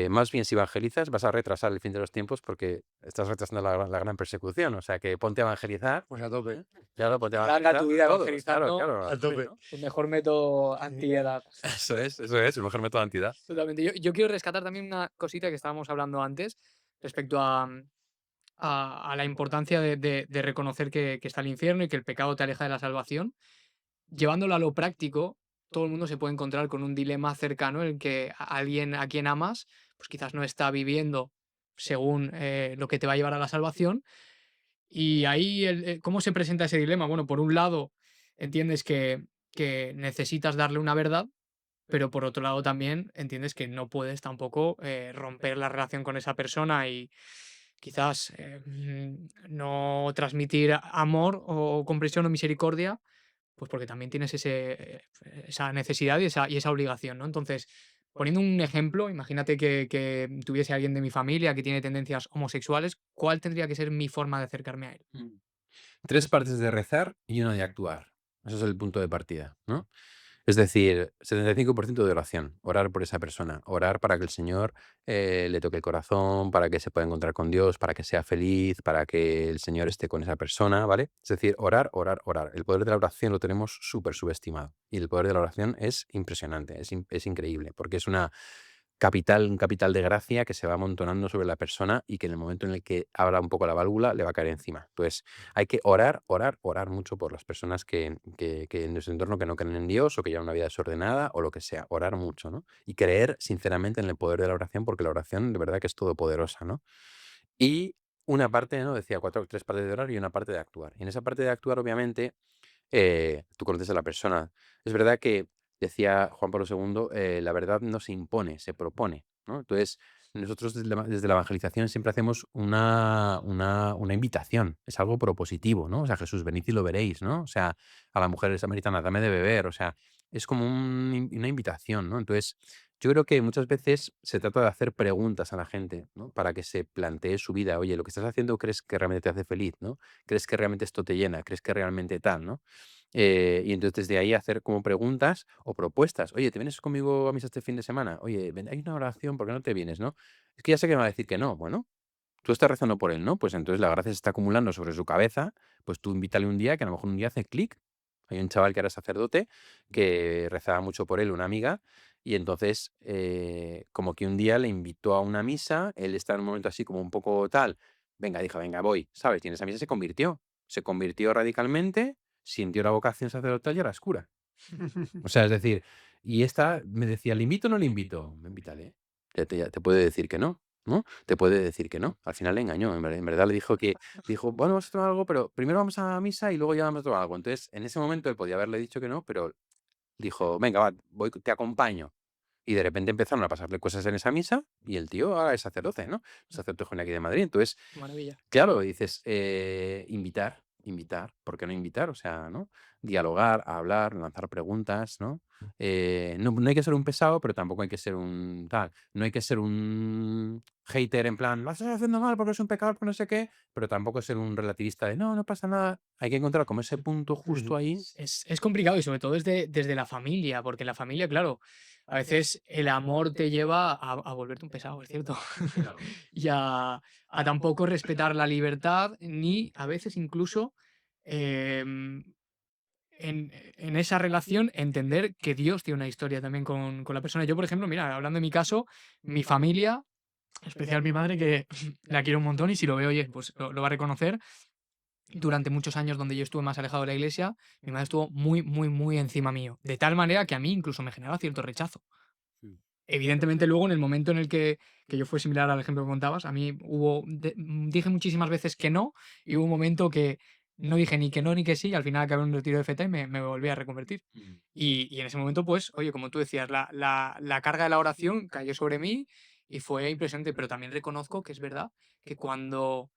más bien si evangelizas, vas a retrasar el fin de los tiempos porque estás retrasando la gran persecución. O sea, que ponte a evangelizar. Pues a tope, Claro, ponte a Larga evangelizar tu vida todos. Claro, evangelizando, claro. a tope. ¿no? el mejor método antiedad. Eso es, el mejor método de antiedad. Totalmente. Yo quiero rescatar también una cosita que estábamos hablando antes respecto a la importancia de reconocer que está el infierno y que el pecado te aleja de la salvación. Llevándolo a lo práctico, todo el mundo se puede encontrar con un dilema cercano en el que alguien a quien amas, pues quizás no está viviendo según lo que te va a llevar a la salvación. Y ahí, ¿cómo se presenta ese dilema? Bueno, por un lado, entiendes que necesitas darle una verdad, pero por otro lado también entiendes que no puedes tampoco romper la relación con esa persona y quizás no transmitir amor o comprensión o misericordia, pues porque también tienes esa necesidad y esa obligación, ¿no? Entonces, poniendo un ejemplo, imagínate que tuviese alguien de mi familia que tiene tendencias homosexuales, ¿cuál tendría que ser mi forma de acercarme a él? Mm. 3 partes de rezar y una de actuar. Ese es el punto de partida, ¿no? Es decir, 75% de oración, orar por esa persona, orar para que el Señor le toque el corazón, para que se pueda encontrar con Dios, para que sea feliz, para que el Señor esté con esa persona, ¿vale? Es decir, orar, orar, orar. El poder de la oración lo tenemos súper subestimado y el poder de la oración es impresionante, es increíble, porque es un capital de gracia que se va amontonando sobre la persona y que en el momento en el que abra un poco la válvula le va a caer encima. Entonces, hay que orar, orar, orar mucho por las personas que en nuestro entorno que no creen en Dios o que llevan una vida desordenada o lo que sea. Orar mucho, ¿no? Y creer sinceramente en el poder de la oración, porque la oración de verdad que es todopoderosa, ¿no? Y una parte, ¿no? Decía 3 partes de orar y una parte de actuar. Y en esa parte de actuar, obviamente, tú conoces a la persona. Es verdad que, decía Juan Pablo II, la verdad no se impone, se propone, ¿no? Entonces, nosotros desde la evangelización siempre hacemos una invitación, es algo propositivo, ¿no? O sea, Jesús, venid y lo veréis, ¿no? O sea, a la mujer samaritana, dame de beber, o sea, es como una invitación, ¿no? Entonces, yo creo que muchas veces se trata de hacer preguntas a la gente, ¿no? Para que se plantee su vida. Oye, ¿lo que estás haciendo crees que realmente te hace feliz, ¿no? ¿Crees que realmente esto te llena? ¿Crees que realmente tal, no? Y entonces desde ahí hacer como preguntas o propuestas. Oye, ¿te vienes conmigo a misa este fin de semana? Oye, hay una oración, ¿por qué no te vienes, no? Es que ya sé que me va a decir que no. Bueno, tú estás rezando por él, ¿no? Pues entonces la gracia se está acumulando sobre su cabeza, pues tú invítale un día que a lo mejor un día hace clic. Hay un chaval que era sacerdote que rezaba mucho por él, una amiga, y entonces como que un día le invitó a una misa, él está en un momento así como un poco tal, venga, dijo, venga, voy, ¿sabes? Y en esa misa se convirtió radicalmente, sintió la vocación sacerdotal y ahora es cura. O sea, es decir, y esta me decía: "¿Le invito o no le invito?". Invítale. Ya te puede decir que no, ¿no? Te puede decir que no. Al final le engañó. En verdad le dijo: "Bueno, vamos a tomar algo, pero primero vamos a misa y luego ya vamos a tomar algo". Entonces, en ese momento él podía haberle dicho que no, pero dijo: "Venga, va, voy, te acompaño". Y de repente empezaron a pasarle cosas en esa misa y el tío ahora es sacerdote, ¿no? Sacerdote joven aquí de Madrid. Entonces, Qué maravilla. claro, dices, invitar, ¿por qué no invitar? O sea, ¿no? Dialogar, hablar, lanzar preguntas, ¿no? No hay que ser un pesado, pero tampoco hay que ser un tal. No hay que ser un hater en plan, lo estás haciendo mal porque es un pecado, porque no sé qué, pero tampoco ser un relativista de, no, no pasa nada. Hay que encontrar como ese punto justo Ujú. ahí. Es complicado y sobre todo desde la familia, porque en la familia, claro, a veces el amor te lleva a volverte un pesado, es cierto. Claro. Y a tampoco respetar la libertad, ni a veces incluso em, en esa relación entender que Dios tiene una historia también con la persona. Yo, por ejemplo, mira, hablando de mi caso, mi familia, en especial mi madre, que la quiero un montón y si lo veo, oye, pues lo va a reconocer. Durante muchos años donde yo estuve más alejado de la iglesia, mi madre estuvo muy, muy, muy encima mío. De tal manera que a mí incluso me generaba cierto rechazo. Mm. Evidentemente, luego en el momento en el que yo fue similar al ejemplo que contabas, a mí dije muchísimas veces que no, y hubo un momento que no dije ni que no ni que sí, y al final acabé en un retiro de feta y me volví a reconvertir. Mm. Y en ese momento, pues, oye, como tú decías, la carga de la oración cayó sobre mí y fue impresionante, pero también reconozco que es verdad que cuando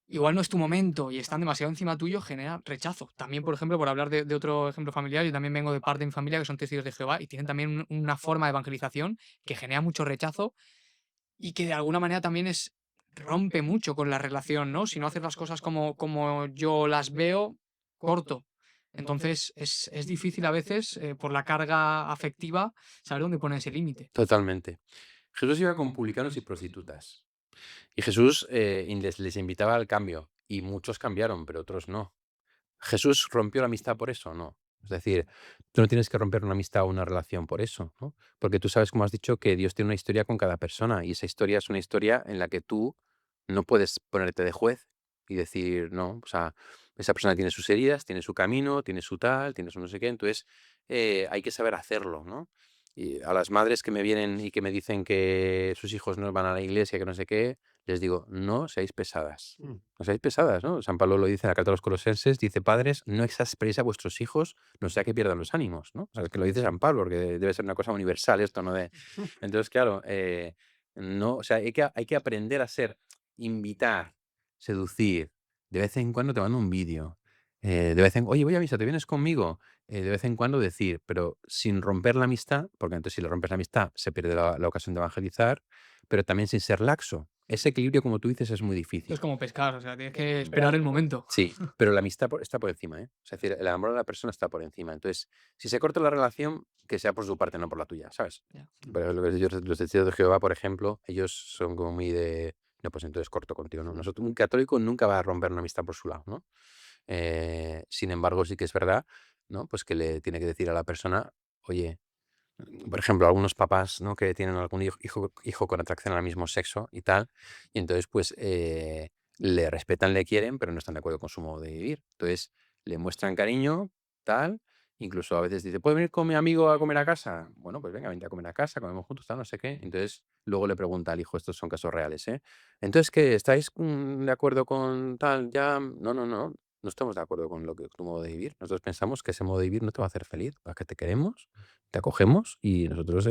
igual no es tu momento y están demasiado encima tuyo, genera rechazo. También, por ejemplo, por hablar de otro ejemplo familiar, yo también vengo de parte de mi familia que son testigos de Jehová y tienen también una forma de evangelización que genera mucho rechazo y que de alguna manera también rompe mucho con la relación, ¿no? Si no haces las cosas como yo las veo, corto. Entonces es difícil a veces, por la carga afectiva, saber dónde poner ese límite. Totalmente. Jesús iba con publicanos y prostitutas. Y Jesús les invitaba al cambio. Y muchos cambiaron, pero otros no. ¿Jesús rompió la amistad por eso? No. Es decir, tú no tienes que romper una amistad o una relación por eso, ¿no? Porque tú sabes, como has dicho, que Dios tiene una historia con cada persona y esa historia es una historia en la que tú no puedes ponerte de juez y decir, no, o sea, esa persona tiene sus heridas, tiene su camino, tiene su tal, tiene su no sé qué, entonces hay que saber hacerlo, ¿no? Y a las madres que me vienen y que me dicen que sus hijos no van a la iglesia, que no sé qué, les digo, no seáis pesadas. Mm. No seáis pesadas, ¿no? San Pablo lo dice en la carta a los Colosenses, dice, padres, no exasperéis a vuestros hijos, no sea que pierdan los ánimos, ¿no? O sea, que lo dice San Pablo, porque debe ser una cosa universal esto, ¿no? Entonces, claro, no, o sea, hay que aprender a ser, invitar, seducir, de vez en cuando te mando un vídeo, de vez en, oye, voy a misa, ¿te vienes conmigo? De vez en cuando decir, pero sin romper la amistad, porque entonces si le rompes la amistad se pierde la ocasión de evangelizar, pero también sin ser laxo. Ese equilibrio, como tú dices, es muy Esto es difícil. como pescar, o sea, tienes que esperar el momento. Sí, pero la amistad está por encima, ¿eh? Es decir, el amor a la persona está por encima. Entonces, si se corta la relación, que sea por su parte, no por la tuya, ¿sabes? Ya. Pero los testigos de Jehová, por ejemplo, ellos son como muy de, no, pues entonces corto contigo, ¿no? Nosotros, un católico nunca va a romper una amistad por su lado, ¿no? Sin embargo, sí que es verdad, ¿no? Pues que le tiene que decir a la persona, oye, por ejemplo, algunos papás, ¿no? Que tienen algún hijo con atracción al mismo sexo y tal, y entonces, pues, le respetan, le quieren, pero no están de acuerdo con su modo de vivir. Entonces, le muestran cariño, tal, incluso a veces dice, ¿puedo venir con mi amigo a comer a casa? Bueno, pues venga, vente a comer a casa, comemos juntos, tal, no sé qué. Entonces, luego le pregunta al hijo, estos son casos reales, ¿eh? Entonces, ¿qué? ¿Estáis de acuerdo con tal? Ya, no, no, no. No estamos de acuerdo con lo que tu modo de vivir. Nosotros pensamos que ese modo de vivir no te va a hacer feliz, para que te queremos, te acogemos y nosotros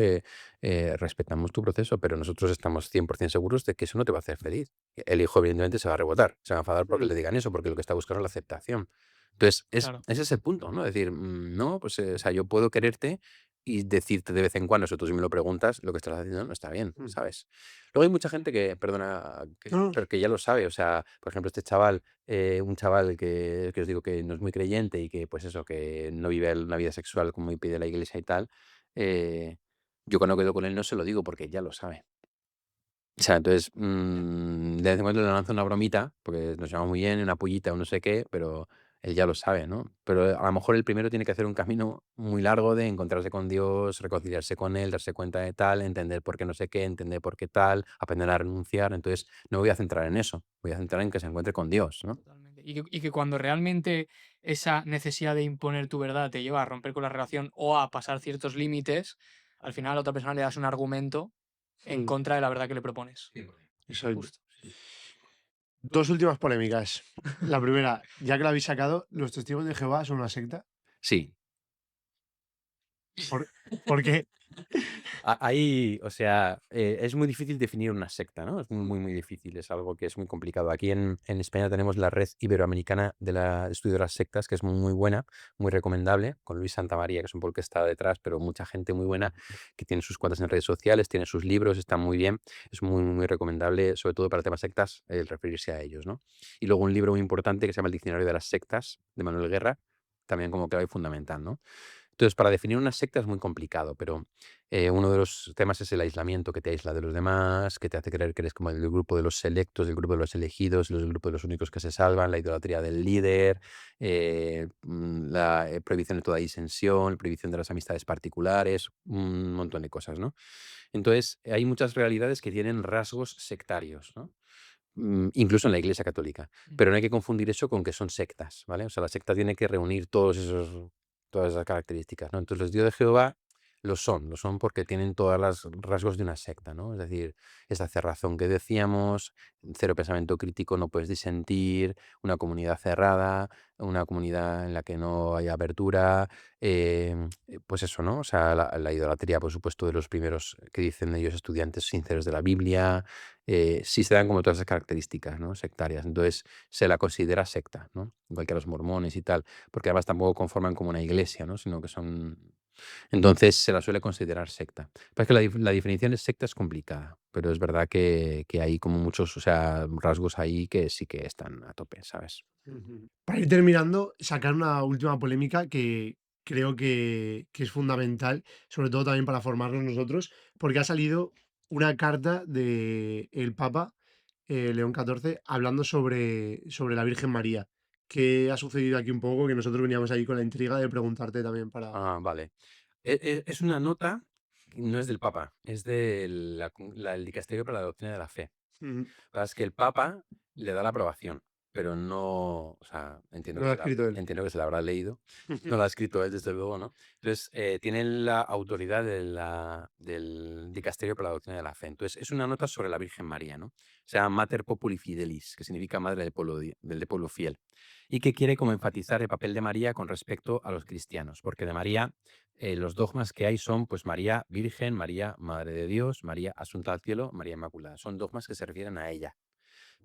respetamos tu proceso, pero nosotros estamos 100% seguros de que eso no te va a hacer feliz. El hijo, evidentemente, se va a rebotar, se va a enfadar porque Mm. le digan eso, porque lo que está buscando es la aceptación. Entonces, Claro. ese es el punto, ¿no? Decir, no, pues, o sea, yo puedo quererte y decirte de vez en cuando, eso tú si me lo preguntas, lo que estás haciendo no está bien, Mm. ¿sabes? Luego hay mucha gente que, perdona, No, pero que ya lo sabe, o sea, por ejemplo, este chaval, un chaval que os digo que no es muy creyente y que, pues eso, que no vive una vida sexual como pide la iglesia y tal, eh, yo cuando quedo con él no se lo digo porque ya lo sabe. O sea, entonces, de vez en cuando le lanzo una bromita, porque nos llevamos muy bien, una pullita o no sé qué, pero él ya lo sabe, ¿no? Pero a lo mejor el primero tiene que hacer un camino muy largo de encontrarse con Dios, reconciliarse con Él, darse cuenta de tal, entender por qué no sé qué, entender por qué tal, aprender a renunciar. Entonces, no me voy a centrar en eso, voy a centrar en que se encuentre con Dios, ¿no? Totalmente. Y que cuando realmente esa necesidad de imponer tu verdad te lleva a romper con la relación o a pasar ciertos límites, al final a la otra persona le das un argumento en Mm, contra de la verdad que le propones. exacto. Justo. Dos últimas polémicas. La primera, ya que la habéis sacado, ¿los testigos de Jehová son una secta? Sí. ¿Por, por qué? Ahí, o sea, es muy difícil definir una secta, ¿no? Es muy difícil, es algo que es muy complicado. Aquí en España tenemos la Red Iberoamericana de Estudio de las Sectas, que es muy buena, muy recomendable, con Luis Santamaría, que es un poco el que está detrás, pero mucha gente muy buena que tiene sus cuentas en redes sociales, tiene sus libros, está muy bien, es muy recomendable, sobre todo para temas sectas, el referirse a ellos, ¿no? Y luego un libro muy importante que se llama El Diccionario de las Sectas, de Manuel Guerra, también como clave fundamental, ¿no? Entonces, para definir una secta es muy complicado, pero uno de los temas es el aislamiento, que te aísla de los demás, que te hace creer que eres como el grupo de los selectos, el grupo de los elegidos, el grupo de los únicos que se salvan, la idolatría del líder, la prohibición de toda disensión, prohibición de las amistades particulares, un montón de cosas, ¿no? Entonces, hay muchas realidades que tienen rasgos sectarios, ¿no? Incluso en la Iglesia Católica. Pero no hay que confundir eso con que son sectas, ¿vale? O sea, la secta tiene que reunir todas esas características, ¿no? Entonces, los Dios de Jehová lo son porque tienen todos los rasgos de una secta, ¿no? Es decir, esa cerrazón que decíamos, cero pensamiento crítico, no puedes disentir, una comunidad cerrada, una comunidad en la que no hay apertura, pues eso, ¿no? O sea, la idolatría, por supuesto, de los primeros que dicen ellos estudiantes sinceros de la Biblia, sí se dan como todas esas características, ¿no? Sectarias. Entonces se la considera secta, ¿no? Igual que a los mormones y tal, porque además tampoco conforman como una iglesia, ¿no? Sino que son... Entonces se la suele considerar secta. Pero es que la definición de secta es complicada, pero es verdad que hay como muchos, o sea, rasgos ahí que sí que están a tope, ¿sabes? Ujú. Para ir terminando, sacar una última polémica que creo que es fundamental, sobre todo también para formarnos nosotros, porque ha salido una carta del Papa León XIV hablando sobre la Virgen María. ¿Qué ha sucedido aquí un poco? Que nosotros veníamos ahí con la intriga de preguntarte también para... Ah, vale. Es una nota, no es del Papa, es del el Dicasterio para la Doctrina de la Fe. Ujú. Lo que pasa es que el Papa le da la aprobación, pero no, o sea, No lo ha escrito él. entiendo que se la habrá leído, no la ha escrito él, desde luego, ¿no? Entonces, tiene la autoridad del Dicasterio para la Doctrina de la Fe. Entonces, es una nota sobre la Virgen María, ¿no? O sea, Mater Populi Fidelis, que significa madre del pueblo fiel, y que quiere como enfatizar el papel de María con respecto a los cristianos, porque de María los dogmas que hay son, pues, María Virgen, María Madre de Dios, María Asunta al Cielo, María Inmaculada. Son dogmas que se refieren a ella.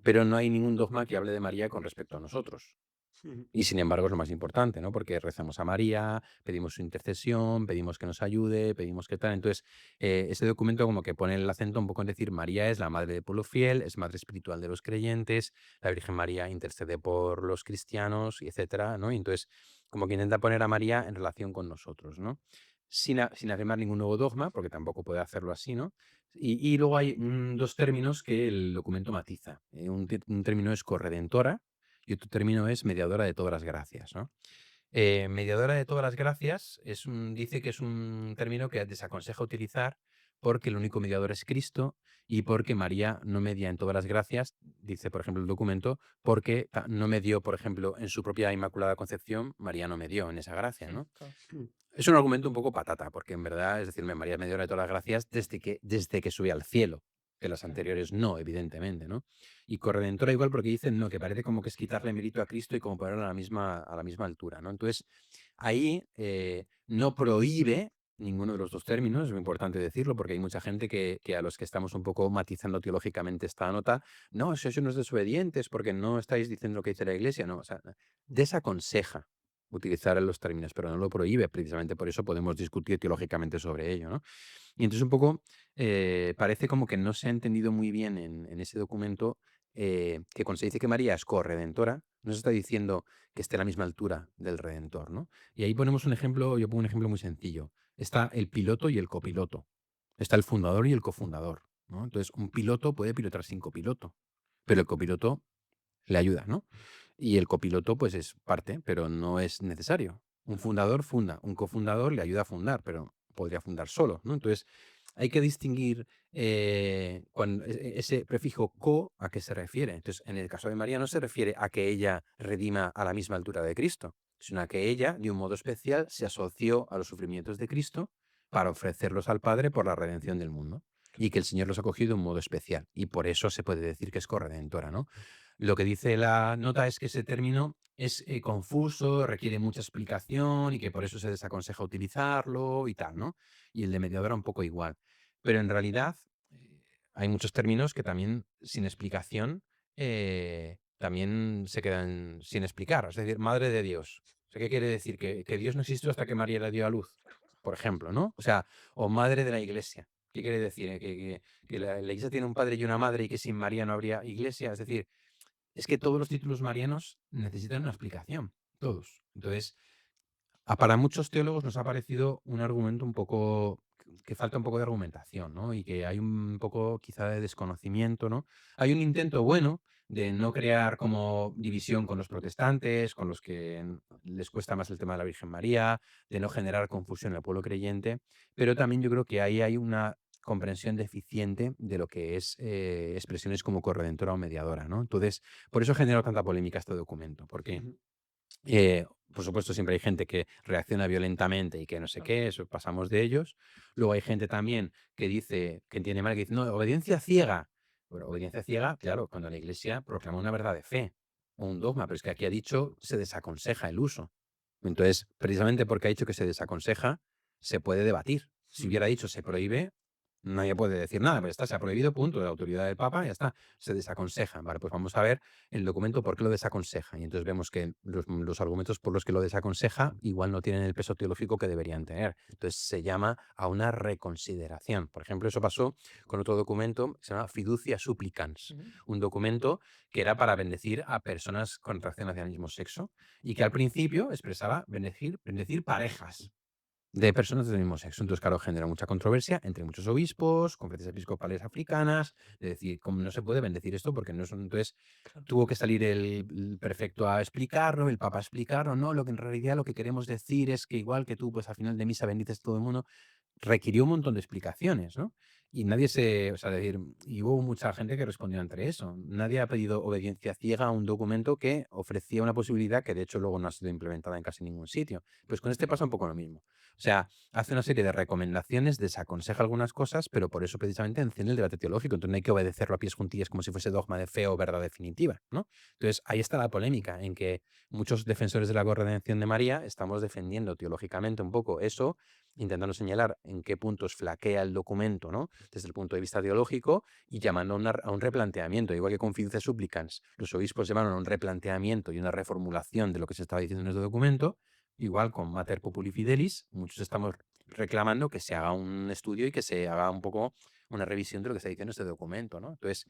Pero no hay ningún dogma que hable de María con respecto a nosotros. Ujú. Y sin embargo es lo más importante, ¿no? Porque rezamos a María, pedimos su intercesión, pedimos que nos ayude, pedimos que tal. Entonces, ese documento como que pone el acento un poco en decir, María es la madre del pueblo fiel, es madre espiritual de los creyentes, la Virgen María intercede por los cristianos, y etcétera, ¿no? Y entonces, como que intenta poner a María en relación con nosotros, ¿no? Sin afirmar ningún nuevo dogma, porque tampoco puede hacerlo así, ¿no? Y luego hay dos términos que el documento matiza. Un término es corredentora, y otro término es mediadora de todas las gracias, ¿no? Mediadora de todas las gracias dice que es un término que desaconseja utilizar porque el único mediador es Cristo y porque María no media en todas las gracias, dice por ejemplo el documento, porque no medió, por ejemplo, en su propia Inmaculada Concepción, María no medió en esa gracia, ¿no? Claro. Es un argumento un poco patata, porque en verdad, es decir, María es mediadora de todas las gracias desde que sube al cielo, que las anteriores no, evidentemente, ¿no? Y corredentora igual porque dicen, no, que parece como que es quitarle mérito a Cristo y como ponerlo a la misma altura, ¿no? Entonces, ahí no prohíbe ninguno de los dos términos, es muy importante decirlo, porque hay mucha gente que a los que estamos un poco matizando teológicamente esta nota, no, si sois unos desobedientes porque no estáis diciendo lo que dice la Iglesia, no, o sea, desaconseja utilizar los términos, pero no lo prohíbe, precisamente por eso podemos discutir teológicamente sobre ello, ¿no? Y entonces un poco parece como que no se ha entendido muy bien en ese documento que cuando se dice que María es corredentora, no se está diciendo que esté a la misma altura del Redentor, ¿no? Y ahí ponemos un ejemplo, yo pongo un ejemplo muy sencillo. Está el piloto y el copiloto. Está el fundador y el cofundador, ¿no? Entonces, un piloto puede pilotar sin copiloto, pero el copiloto le ayuda, ¿no? Y el copiloto, pues es parte, pero no es necesario. Un fundador funda, un cofundador le ayuda a fundar, pero podría fundar solo, ¿no? Entonces, hay que distinguir ese prefijo co a qué se refiere. Entonces, en el caso de María no se refiere a que ella redima a la misma altura de Cristo, sino a que ella, de un modo especial, se asoció a los sufrimientos de Cristo para ofrecerlos al Padre por la redención del mundo. Y que el Señor los ha cogido de un modo especial. Y por eso se puede decir que es corredentora, ¿no? Lo que dice la nota es que ese término es confuso, requiere mucha explicación y que por eso se desaconseja utilizarlo y tal, ¿no? Y el de mediadora un poco igual. Pero en realidad hay muchos términos que también sin explicación también se quedan sin explicar. Es decir, madre de Dios. O sea, ¿qué quiere decir? Que Dios no existió hasta que María la dio a luz, por ejemplo, ¿no? O sea, o madre de la iglesia. ¿Qué quiere decir? Que la iglesia tiene un padre y una madre y que sin María no habría iglesia. Es decir, es que todos los títulos marianos necesitan una explicación, todos. Entonces, para muchos teólogos nos ha parecido un argumento un poco que falta un poco de argumentación, ¿no? Y que hay un poco quizá de desconocimiento, ¿no? Hay un intento bueno de no crear como división con los protestantes, con los que les cuesta más el tema de la Virgen María, de no generar confusión en el pueblo creyente, pero también yo creo que ahí hay una comprensión deficiente de lo que es expresiones como corredentora o mediadora, ¿no? Entonces, por eso ha generado tanta polémica este documento, porque Ujú. por supuesto, siempre hay gente que reacciona violentamente y que no sé qué, eso pasamos de ellos. Luego hay gente también que dice, que entiende mal, que dice, no, obediencia ciega. Bueno, obediencia ciega, claro, cuando la Iglesia proclama una verdad de fe o un dogma, pero es que aquí ha dicho se desaconseja el uso. Entonces, precisamente porque ha dicho que se desaconseja, se puede debatir. Si hubiera dicho se prohíbe, nadie puede decir nada, pero ya está, se ha prohibido, punto, de la autoridad del Papa, ya está, se desaconseja. Vale, pues vamos a ver el documento por qué lo desaconseja. Y entonces vemos que los argumentos por los que lo desaconseja igual no tienen el peso teológico que deberían tener. Entonces se llama a una reconsideración. Por ejemplo, eso pasó con otro documento que se llama Fiducia Supplicans, un documento que era para bendecir a personas con atracción hacia el mismo sexo y que al principio expresaba bendecir parejas de personas del mismo sexo. Entonces, claro, genera mucha controversia entre muchos obispos, conferencias episcopales africanas, de decir, ¿cómo no se puede bendecir esto? Porque no son. Entonces, tuvo que salir el prefecto a explicarlo, el papa a explicarlo, no, lo que en realidad lo que queremos decir es que igual que tú, pues al final de misa bendices a todo el mundo, requirió un montón de explicaciones, ¿no? Y nadie o sea, decir, y hubo mucha gente que respondió entre eso. Nadie ha pedido obediencia ciega a un documento que ofrecía una posibilidad que de hecho luego no ha sido implementada en casi ningún sitio. Pues con este pasa un poco lo mismo. O sea, hace una serie de recomendaciones, desaconseja algunas cosas, pero por eso precisamente enciende el debate teológico. Entonces no hay que obedecerlo a pies juntillas como si fuese dogma de fe o verdad definitiva, ¿no? Entonces ahí está la polémica, en que muchos defensores de la corredención de María estamos defendiendo teológicamente un poco eso, intentando señalar en qué puntos flaquea el documento, ¿no? Desde el punto de vista teológico y llamando a un replanteamiento, igual que con Fiducia Supplicans, los obispos llamaron a un replanteamiento y una reformulación de lo que se estaba diciendo en este documento. Igual con Mater Populi Fidelis, muchos estamos reclamando que se haga un estudio y que se haga un poco una revisión de lo que está diciendo este documento, ¿no? Entonces,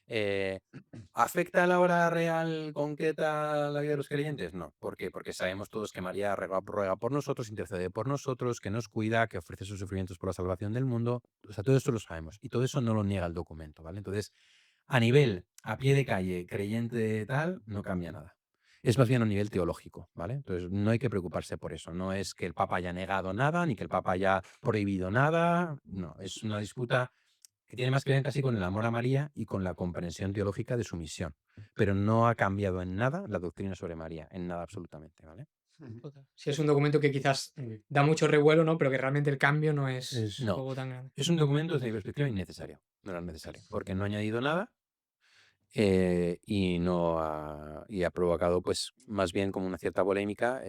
eh, ¿afecta a la hora real concreta la vida de los creyentes? No. ¿Por qué? Porque sabemos todos que María ruega por nosotros, intercede por nosotros, que nos cuida, que ofrece sus sufrimientos por la salvación del mundo. O sea, todo esto lo sabemos. Y todo eso no lo niega el documento, ¿vale? Entonces, a nivel, a pie de calle, creyente tal, no cambia nada. Es más bien a nivel teológico, ¿vale? Entonces no hay que preocuparse por eso. No es que el Papa haya negado nada, ni que el Papa haya prohibido nada. No, es una disputa que tiene más que ver casi con el amor a María y con la comprensión teológica de su misión. Pero no ha cambiado en nada la doctrina sobre María, en nada absolutamente, ¿vale? Total. Sí, es un documento que quizás da mucho revuelo, ¿no? Pero que realmente el cambio no es Es- un No, poco tan grande. es un documento desde mi perspectiva innecesario. No era necesario, porque no ha añadido nada y y ha provocado, pues, más bien como una cierta polémica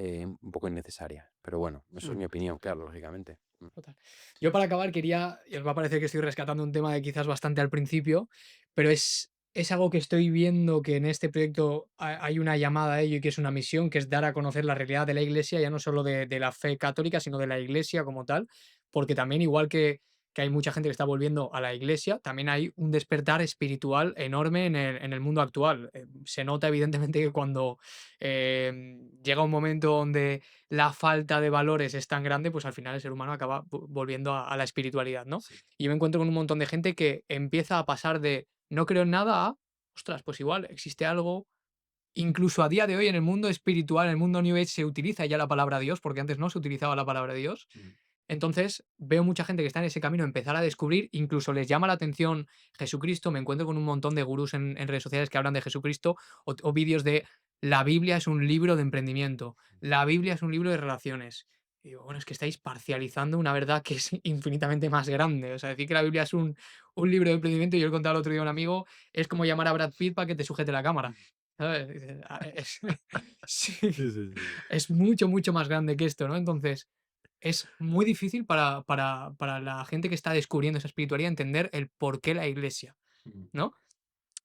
un poco innecesaria. Pero bueno, eso es mi opinión, claro, lógicamente. Total. Yo para acabar quería, y os va a parecer que estoy rescatando un tema de quizás bastante al principio, pero es algo que estoy viendo que en este proyecto hay una llamada a ello y que es una misión, que es dar a conocer la realidad de la Iglesia, ya no solo de la fe católica, sino de la Iglesia como tal, porque también igual que hay mucha gente que está volviendo a la Iglesia, también hay un despertar espiritual enorme en el mundo actual. Se nota evidentemente que cuando llega un momento donde la falta de valores es tan grande, pues al final el ser humano acaba volviendo a la espiritualidad, ¿no? Sí. Y yo me encuentro con un montón de gente que empieza a pasar de no creo en nada a, ostras, pues igual existe algo. Incluso a día de hoy en el mundo espiritual, en el mundo New Age, se utiliza ya la palabra Dios, porque antes no se utilizaba la palabra Dios. Entonces veo mucha gente que está en ese camino, empezar a descubrir, incluso les llama la atención Jesucristo. Me encuentro con un montón de gurús en redes sociales que hablan de Jesucristo o vídeos de la Biblia es un libro de emprendimiento, la Biblia es un libro de relaciones. Y digo, bueno, es que estáis parcializando una verdad que es infinitamente más grande. O sea, decir que la Biblia es un libro de emprendimiento, y yo le contaba el otro día a un amigo, es como llamar a Brad Pitt para que te sujete la cámara. ¿Sabes? Dices, sí, Sí, sí, sí, sí. es mucho, mucho más grande que esto, ¿no? Entonces, es muy difícil para la gente que está descubriendo esa espiritualidad entender el por qué la iglesia, Mm. ¿no?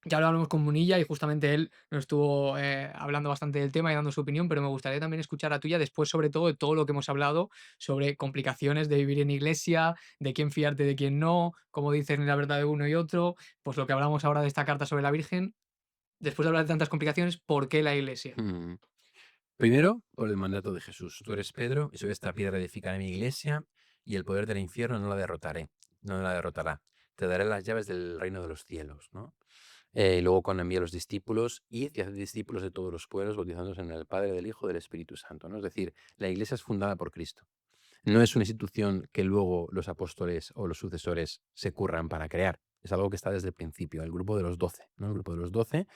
Ya hablábamos con Munilla y justamente él nos estuvo hablando bastante del tema y dando su opinión, pero me gustaría también escuchar la tuya después, sobre todo, de todo lo que hemos hablado sobre complicaciones de vivir en iglesia, de quién fiarte, de quién no, cómo dicen la verdad de uno y otro, pues lo que hablamos ahora de esta carta sobre la Virgen. Después de hablar de tantas complicaciones, ¿por qué la iglesia? Mm. Primero, por el mandato de Jesús. Tú eres Pedro, y sobre esta piedra edificaré mi iglesia, y el poder del infierno no la derrotaré, no la derrotará. Te daré las llaves del reino de los cielos, ¿no? Luego cuando envía a los discípulos, id y haced discípulos de todos los pueblos, bautizándolos en el Padre, del Hijo y del Espíritu Santo, ¿no? Es decir, la iglesia es fundada por Cristo. No es una institución que luego los apóstoles o los sucesores se curran para crear. Es algo que está desde el principio, el grupo de los 12, ¿no? El grupo de los 12, el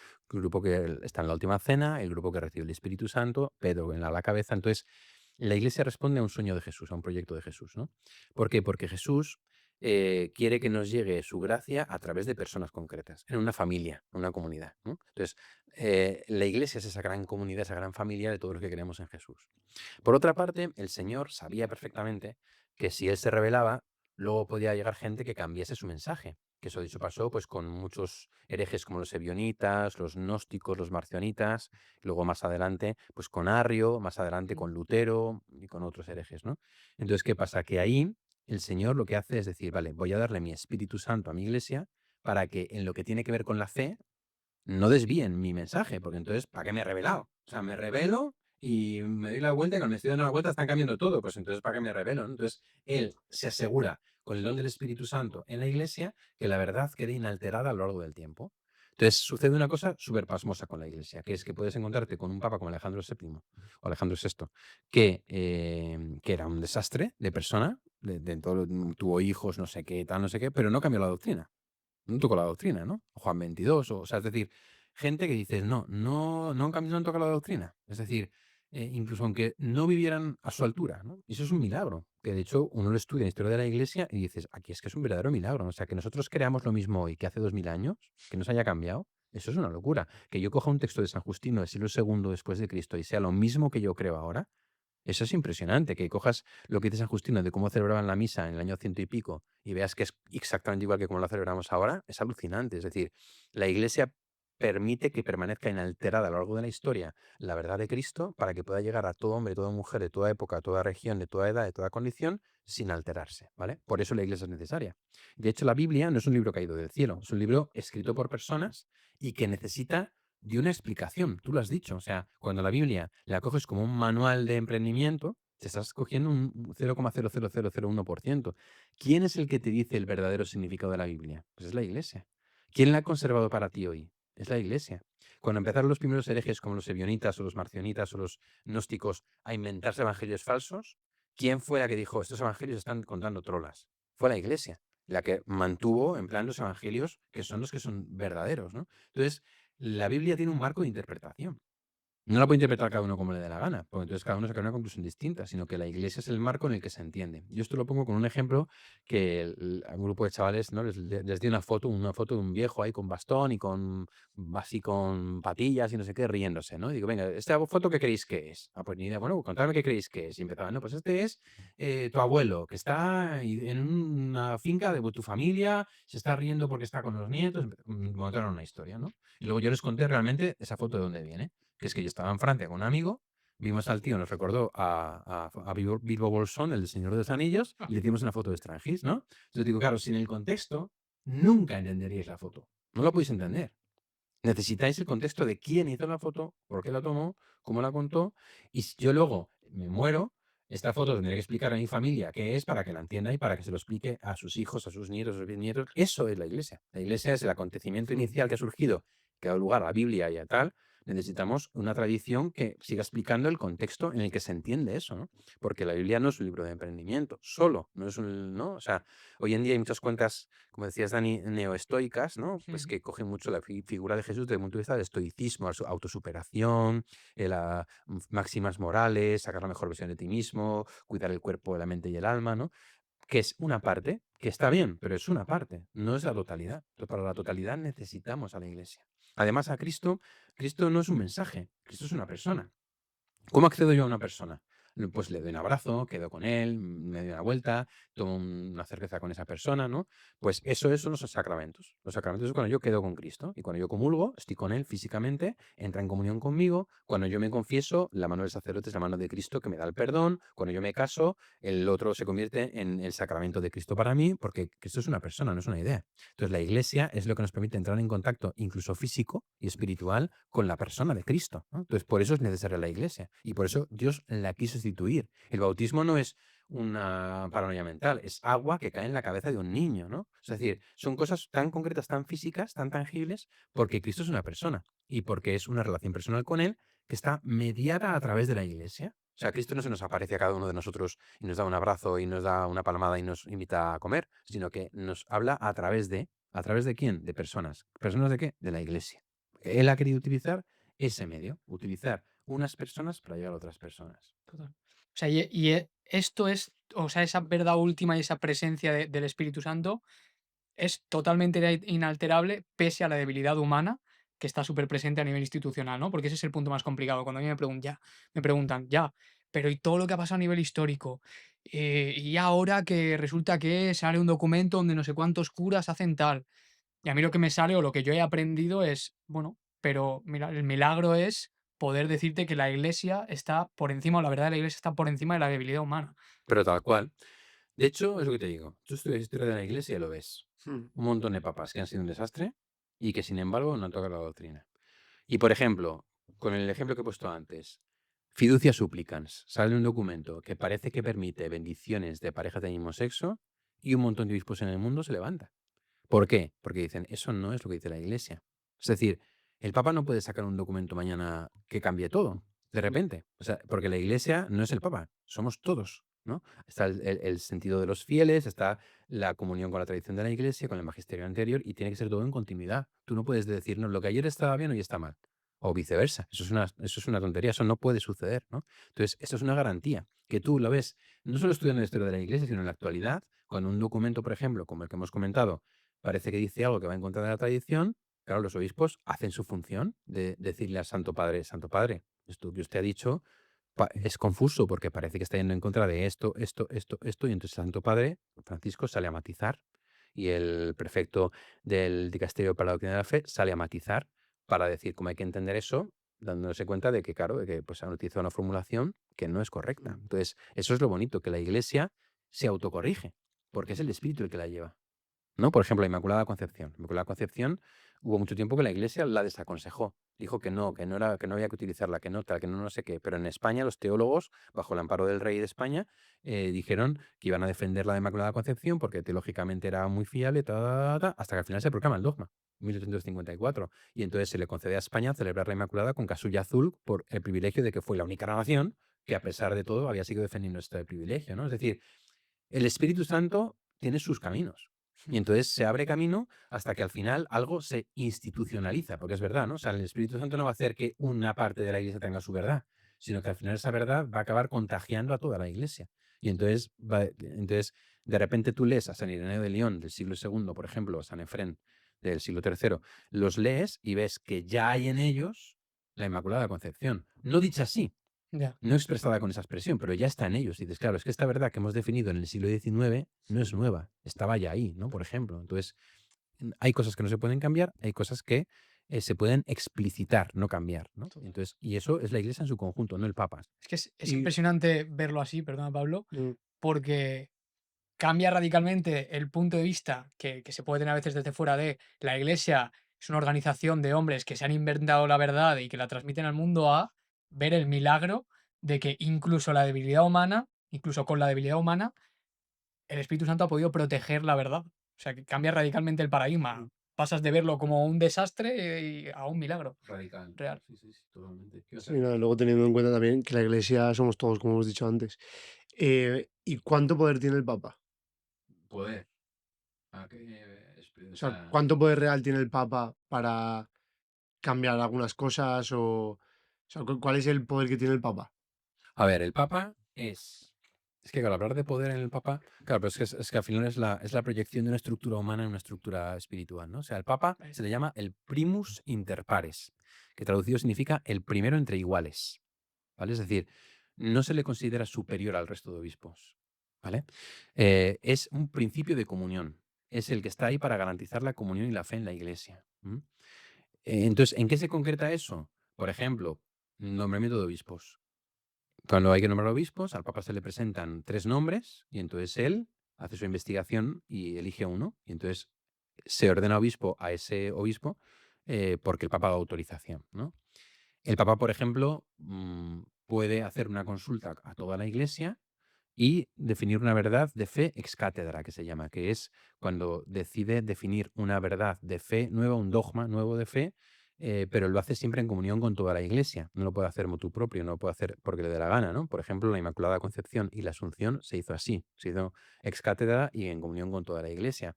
grupo que está en la última cena, el grupo que recibe el Espíritu Santo, Pedro en la cabeza. Entonces, la iglesia responde a un sueño de Jesús, a un proyecto de Jesús, ¿no? ¿Por qué? Porque Jesús quiere que nos llegue su gracia a través de personas concretas, en una familia, en una comunidad, ¿no? Entonces, la iglesia es esa gran comunidad, esa gran familia de todos los que creemos en Jesús. Por otra parte, el Señor sabía perfectamente que si Él se revelaba, luego podía llegar gente que cambiase su mensaje. Que eso dicho pasó pues con muchos herejes como los ebionitas, los gnósticos, los marcionitas, luego más adelante pues con Arrio, más adelante con Lutero y con otros herejes, ¿no? Entonces, ¿qué pasa? Que ahí el Señor lo que hace es decir, vale, voy a darle mi Espíritu Santo a mi iglesia para que en lo que tiene que ver con la fe no desvíen mi mensaje, porque entonces, ¿para qué me he revelado? O sea, me revelo y me doy la vuelta y cuando me estoy dando la vuelta están cambiando todo, pues entonces, ¿para qué me revelo? ¿No? Entonces, él se asegura con el don del Espíritu Santo en la iglesia que la verdad quede inalterada a lo largo del tiempo. Entonces, sucede una cosa súper pasmosa con la iglesia, que es que puedes encontrarte con un papa como Alejandro VII o Alejandro VI, que era un desastre de persona, tuvo hijos, no sé qué, tal, no sé qué, pero no cambió la doctrina. No tocó la doctrina, ¿no? O Juan 22, o sea, es decir, gente que dices, no han cambiado, no han tocado la doctrina. Es decir, incluso aunque no vivieran a su altura, ¿no? Y eso es un milagro, que de hecho uno lo estudia en historia de la Iglesia y dices, aquí es que es un verdadero milagro. O sea, que nosotros creamos lo mismo hoy que hace 2000 años, que nos haya cambiado, eso es una locura. Que yo coja un texto de San Justino del siglo II después de Cristo y sea lo mismo que yo creo ahora, eso es impresionante, que cojas lo que dice San Justino de cómo celebraban la misa en el año ciento y pico y veas que es exactamente igual que como la celebramos ahora, es alucinante. Es decir, la Iglesia permite que permanezca inalterada a lo largo de la historia la verdad de Cristo para que pueda llegar a todo hombre, toda mujer, de toda época, toda región, de toda edad, de toda condición, sin alterarse, ¿vale? Por eso la Iglesia es necesaria. De hecho, la Biblia no es un libro caído del cielo, es un libro escrito por personas y que necesita de una explicación. Tú lo has dicho. O sea, cuando la Biblia la coges como un manual de emprendimiento, te estás cogiendo un 0,00001%. ¿Quién es el que te dice el verdadero significado de la Biblia? Pues es la Iglesia. ¿Quién la ha conservado para ti hoy? Es la Iglesia. Cuando empezaron los primeros herejes como los ebionitas o los marcionitas o los gnósticos a inventarse evangelios falsos, ¿quién fue la que dijo, estos evangelios están contando trolas? Fue la Iglesia, la que mantuvo en plan los evangelios que son los que son verdaderos, ¿no? Entonces, la Biblia tiene un marco de interpretación. No la puede interpretar cada uno como le dé la gana, porque entonces cada uno saca una conclusión distinta, sino que la iglesia es el marco en el que se entiende. Yo esto lo pongo con un ejemplo que a un grupo de chavales, ¿no? les di una foto de un viejo ahí con bastón y así con patillas y no sé qué, riéndose, ¿no? Y digo, venga, ¿esta foto qué creéis que es? Ah, pues ni idea, bueno, contadme qué creéis que es. Y empezaban, no, pues este es tu abuelo, que está en una finca de tu familia, se está riendo porque está con los nietos, montaron una historia, ¿no? Y luego yo les conté realmente esa foto de dónde viene, que es que yo estaba en Francia con un amigo, vimos al tío, nos recordó a Bilbo Bolsón, el Señor de los Anillos, y le dimos una foto de Strangis, ¿no? Entonces digo, claro, sin el contexto, nunca entenderíais la foto. No la podéis entender. Necesitáis el contexto de quién hizo la foto, por qué la tomó, cómo la contó, y si yo luego me muero, esta foto tendré que explicar a mi familia qué es para que la entienda y para que se lo explique a sus hijos, a sus nietos, a sus bisnietos. Eso es la iglesia. La iglesia es el acontecimiento inicial que ha surgido, que ha dado lugar a la Biblia y a tal, necesitamos una tradición que siga explicando el contexto en el que se entiende eso, ¿no? Porque la Biblia no es un libro de emprendimiento, solo, no es un, ¿no? O sea, hoy en día hay muchas cuentas, como decías, Dani, neoestoicas, ¿no? Pues Ujú. que cogen mucho la figura de Jesús desde el punto de vista del estoicismo, la autosuperación, máximas morales, sacar la mejor versión de ti mismo, cuidar el cuerpo, la mente y el alma, ¿no? Que es una parte, que está bien, pero es una parte, no es la totalidad. Entonces, para la totalidad necesitamos a la Iglesia. Además, Cristo no es un mensaje, Cristo es una persona. ¿Cómo accedo yo a una persona? Pues le doy un abrazo, quedo con él, me doy una vuelta, tomo una cerveza con esa persona, ¿no? Pues eso son los sacramentos. Los sacramentos es cuando yo quedo con Cristo y cuando yo comulgo, estoy con él físicamente, entra en comunión conmigo. Cuando yo me confieso, la mano del sacerdote es la mano de Cristo que me da el perdón. Cuando yo me caso, el otro se convierte en el sacramento de Cristo para mí, porque Cristo es una persona, no es una idea. Entonces, la Iglesia es lo que nos permite entrar en contacto, incluso físico y espiritual, con la persona de Cristo, ¿no? Entonces, por eso es necesaria la Iglesia y por eso Dios la quiso instituir. El bautismo no es una paranoia mental, es agua que cae en la cabeza de un niño, ¿no? Es decir, son cosas tan concretas, tan físicas, tan tangibles, porque Cristo es una persona y porque es una relación personal con Él que está mediada a través de la Iglesia. O sea, Cristo no se nos aparece a cada uno de nosotros y nos da un abrazo y nos da una palmada y nos invita a comer, sino que nos habla ¿a través de quién? De personas. ¿Personas de qué? De la Iglesia. Él ha querido utilizar ese medio, utilizar unas personas para llegar a otras personas. Total. O sea, esto es, o sea, esa verdad última y esa presencia del Espíritu Santo es totalmente inalterable pese a la debilidad humana que está súper presente a nivel institucional, ¿no? Porque ese es el punto más complicado. Cuando a mí me preguntan, ya, pero ¿y todo lo que ha pasado a nivel histórico? Y ahora que resulta que sale un documento donde no sé cuántos curas hacen tal. Y a mí lo que me sale o lo que yo he aprendido es, bueno, pero mira, el milagro es poder decirte que la iglesia está por encima, o la verdad de la iglesia está por encima de la debilidad humana. Pero tal cual. De hecho, es lo que te digo. Tú estudias historia de la Iglesia y lo ves. Mm. Un montón de papas que han sido un desastre y que, sin embargo, no han tocado la doctrina. Y, por ejemplo, con el ejemplo que he puesto antes, Fiducia Supplicans, sale un documento que parece que permite bendiciones de parejas del mismo sexo y un montón de obispos en el mundo se levanta. ¿Por qué? Porque dicen, eso no es lo que dice la Iglesia. Es decir, el Papa no puede sacar un documento mañana que cambie todo, de repente. O sea, porque la Iglesia no es el Papa, somos todos, ¿no? Está el sentido de los fieles, está la comunión con la tradición de la Iglesia, con el magisterio anterior, y tiene que ser todo en continuidad. Tú no puedes decir, no, lo que ayer estaba bien, hoy está mal. O viceversa. Eso es una tontería, eso no puede suceder, ¿no? Entonces, esto es una garantía, que tú lo ves, no solo estudiando la historia de la Iglesia, sino en la actualidad, cuando un documento, por ejemplo, como el que hemos comentado, parece que dice algo que va en contra de la tradición, claro, los obispos hacen su función de decirle al Santo Padre, esto que usted ha dicho es confuso porque parece que está yendo en contra de esto, y entonces el Santo Padre, Francisco, sale a matizar y el prefecto del Dicasterio para la Doctrina de la Fe sale a matizar para decir cómo hay que entender eso, dándose cuenta de que, claro, de que pues, han utilizado una formulación que no es correcta. Entonces, eso es lo bonito, que la Iglesia se autocorrige, porque es el Espíritu el que la lleva. ¿No? Por ejemplo, la Inmaculada Concepción. La Inmaculada Concepción hubo mucho tiempo que la Iglesia la desaconsejó. Dijo que no era, que no había que utilizarla, que no tal, que no sé qué. Pero en España los teólogos, bajo el amparo del rey de España, dijeron que iban a defender la Inmaculada Concepción porque teológicamente era muy fiable, hasta que al final se proclama el dogma, 1854. Y entonces se le concede a España celebrar la Inmaculada con casulla azul por el privilegio de que fue la única nación que a pesar de todo había seguido defendiendo este privilegio, ¿no? Es decir, el Espíritu Santo tiene sus caminos. Y entonces se abre camino hasta que al final algo se institucionaliza, porque es verdad, ¿no? O sea, el Espíritu Santo no va a hacer que una parte de la iglesia tenga su verdad, sino que al final esa verdad va a acabar contagiando a toda la iglesia. Y entonces de repente tú lees a San Ireneo de León del siglo II, por ejemplo, o San Efrén del siglo III, los lees y ves que ya hay en ellos la Inmaculada Concepción. No dicha así, Ya. no expresada con esa expresión, pero ya está en ellos. Y dices, claro, es que esta verdad que hemos definido en el siglo XIX no es nueva, estaba ya ahí, ¿no? Por ejemplo. Entonces, hay cosas que no se pueden cambiar, hay cosas que se pueden explicitar, no cambiar, ¿no? Total. Entonces, y eso es la iglesia en su conjunto, no el Papa. Es que es Y impresionante verlo así, perdona Pablo, mm, porque cambia radicalmente el punto de vista que se puede tener a veces desde fuera de la iglesia es una organización de hombres que se han inventado la verdad y que la transmiten al mundo a ver el milagro de que incluso la debilidad humana, incluso con la debilidad humana, el Espíritu Santo ha podido proteger la verdad. O sea, que cambia radicalmente el paradigma. pasas de verlo como un desastre a un milagro Radical. real. Sí, sí, sí, totalmente. ¿Qué ibas a Sí, decir? nada, luego teniendo en cuenta también que la iglesia somos todos, como hemos dicho antes. ¿Y cuánto poder tiene el Papa? Poder. O O sea, sea, ¿cuánto poder real tiene el Papa para cambiar algunas cosas? O sea, ¿cuál es el poder que tiene el Papa? a ver, el Papa es. Es que, claro, hablar de poder en el Papa, claro, pero es que al final es la proyección de una estructura humana en una estructura espiritual, ¿no? O sea, el Papa se le llama el primus inter pares, que traducido significa el primero entre iguales, ¿vale? Es decir, no se le considera superior al resto de obispos, ¿vale? Es un principio de comunión, es el que está ahí para garantizar la comunión y la fe en la Iglesia. Entonces, ¿en qué se concreta eso? Por ejemplo, nombramiento de obispos. Cuando hay que nombrar obispos, al Papa se le presentan 3 nombres y entonces él hace su investigación y elige uno. Y entonces se ordena obispo a ese obispo porque el Papa da autorización, ¿no? El Papa, por ejemplo, puede hacer una consulta a toda la Iglesia y definir una verdad de fe ex cátedra, que se llama, que es cuando decide definir una verdad de fe nueva, un dogma nuevo de fe, pero lo hace siempre en comunión con toda la Iglesia. No lo puede hacer motu propio, no lo puede hacer porque le dé la gana, ¿no? Por ejemplo, la Inmaculada Concepción y la Asunción se hizo así, se hizo ex cátedra y en comunión con toda la Iglesia.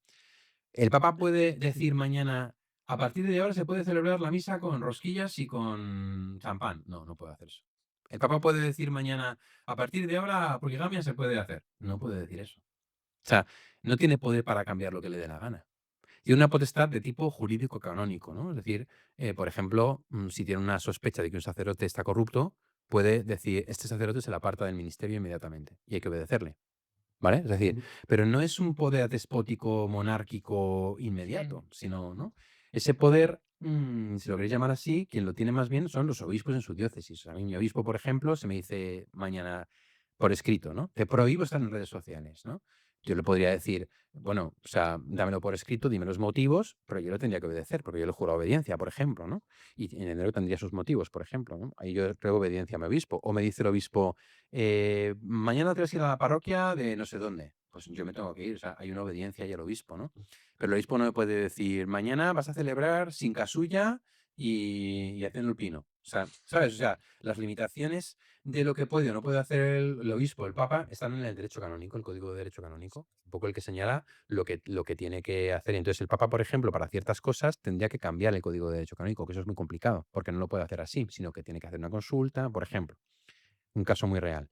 El Papa puede decir mañana, a partir de ahora se puede celebrar la misa con rosquillas y con champán. No, no puede hacer eso. El Papa puede decir mañana, a partir de ahora poligamia se puede hacer. No puede decir eso. O sea, no tiene poder para cambiar lo que le dé la gana. Tiene una potestad de tipo jurídico canónico, ¿no? Es decir, por ejemplo, si tiene una sospecha de que un sacerdote está corrupto, puede decir, este sacerdote se le aparta del ministerio inmediatamente y hay que obedecerle. ¿Vale? Es decir, pero no es un poder despótico, monárquico inmediato, sino, ¿no? Ese poder, si lo queréis llamar así, quien lo tiene más bien son los obispos en su diócesis. A mí mi obispo, por ejemplo, se me dice mañana por escrito, ¿no? Te prohíbo estar en redes sociales, ¿no? Yo le podría decir, bueno, o sea, dámelo por escrito, dime los motivos, pero yo lo tendría que obedecer, porque yo le juro obediencia, por ejemplo, ¿no? Y en enero tendría sus motivos, por ejemplo, ¿no? Ahí yo ruego obediencia a mi obispo. O me dice el obispo, mañana te vas a ir a la parroquia de no sé dónde. Pues yo me tengo que ir, o sea, hay una obediencia y al obispo, ¿no? Pero el obispo no me puede decir, mañana vas a celebrar sin casulla y haciendo el pino. O sea, ¿sabes? O sea, las limitaciones de lo que puede o no puede hacer el obispo, el papa, están en el derecho canónico, el código de derecho canónico, un poco el que señala lo que tiene que hacer. Entonces, el papa, por ejemplo, para ciertas cosas tendría que cambiar el código de derecho canónico, que eso es muy complicado, porque no lo puede hacer así, sino que tiene que hacer una consulta, por ejemplo. Un caso muy real.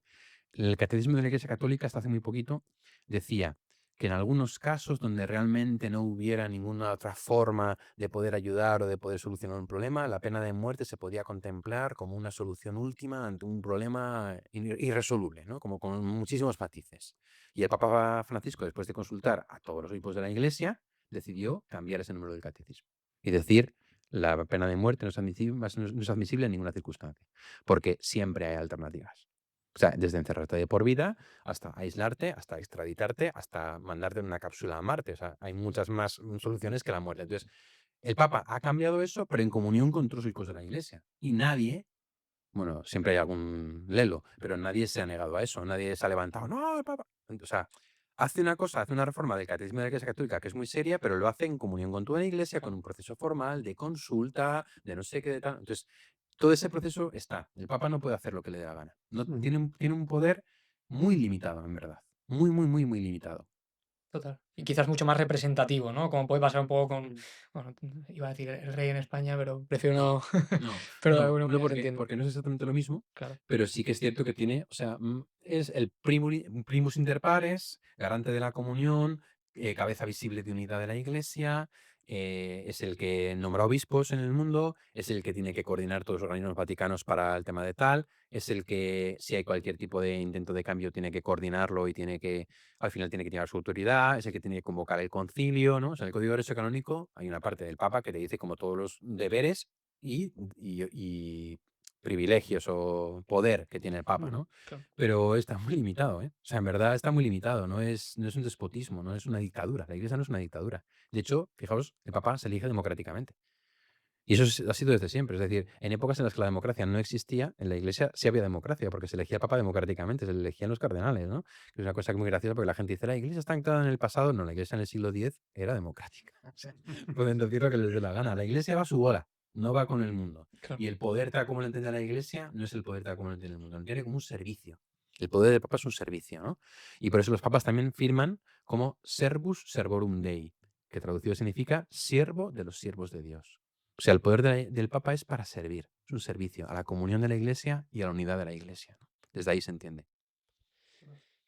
El Catecismo de la Iglesia Católica hasta hace muy poquito decía que en algunos casos donde realmente no hubiera ninguna otra forma de poder ayudar o de poder solucionar un problema, la pena de muerte se podía contemplar como una solución última ante un problema irresoluble, ¿no? Como con muchísimos matices. Y el Papa Francisco, después de consultar a todos los obispos de la Iglesia, decidió cambiar ese número del catecismo y decir la pena de muerte no es admisible en ninguna circunstancia, porque siempre hay alternativas. O sea, desde encerrarte de por vida hasta aislarte, hasta extraditarte, hasta mandarte en una cápsula a Marte. O sea, hay muchas más soluciones que la muerte. Entonces, el Papa ha cambiado eso, pero en comunión con todos los hijos de la Iglesia. Y nadie, bueno, siempre hay algún lelo, pero nadie se ha negado a eso. Nadie se ha levantado, no, el Papa. O sea, hace una cosa, hace una reforma del Catecismo de la Iglesia Católica que es muy seria, pero lo hace en comunión con toda la Iglesia, con un proceso formal de consulta, de no sé qué, de tal. Entonces, todo ese proceso está. El Papa no puede hacer lo que le dé la gana. No, tiene un poder muy limitado, en verdad. Muy, muy, muy, muy limitado. Total. Y quizás mucho más representativo, ¿no? Como puede pasar un poco con, bueno, iba a decir el rey en España, pero prefiero no, No, pero de no, alguna no, manera se entiende. porque no es exactamente lo mismo, Claro. pero sí que es cierto que tiene, o sea, es el primus inter pares, garante de la comunión, cabeza visible de unidad de la Iglesia, es el que nombra obispos en el mundo, es el que tiene que coordinar todos los organismos vaticanos para el tema de tal, es el que, si hay cualquier tipo de intento de cambio, tiene que coordinarlo y al final tiene que llevar su autoridad, es el que tiene que convocar el concilio, ¿no? O sea, en el Código de Derecho Canónico hay una parte del Papa que te dice como todos los deberes y privilegios o poder que tiene el Papa, ¿no? Claro. Pero está muy limitado, ¿eh? O sea, en verdad está muy limitado, no es un despotismo, no es una dictadura. La Iglesia no es una dictadura. De hecho, fijaos, el Papa se elige democráticamente. Y eso ha sido desde siempre. Es decir, en épocas en las que la democracia no existía, en la Iglesia sí había democracia, porque se elegía al Papa democráticamente, se le elegían los cardenales, ¿no? Que es una cosa muy graciosa porque la gente dice, la Iglesia está anclada en el pasado. No, la Iglesia en el siglo X era democrática. O sea, pueden decir lo que les dé la gana. La Iglesia va a su bola, no va con el mundo. Claro. Y el poder tal como lo entiende la Iglesia no es el poder tal como lo entiende el mundo, lo entiende como un servicio. El poder del Papa es un servicio, ¿no? Y por eso los papas también firman como Servus Servorum Dei, que traducido significa siervo de los siervos de Dios. O sea, el poder del Papa es para servir, es un servicio a la comunión de la Iglesia y a la unidad de la Iglesia, ¿no? Desde ahí se entiende.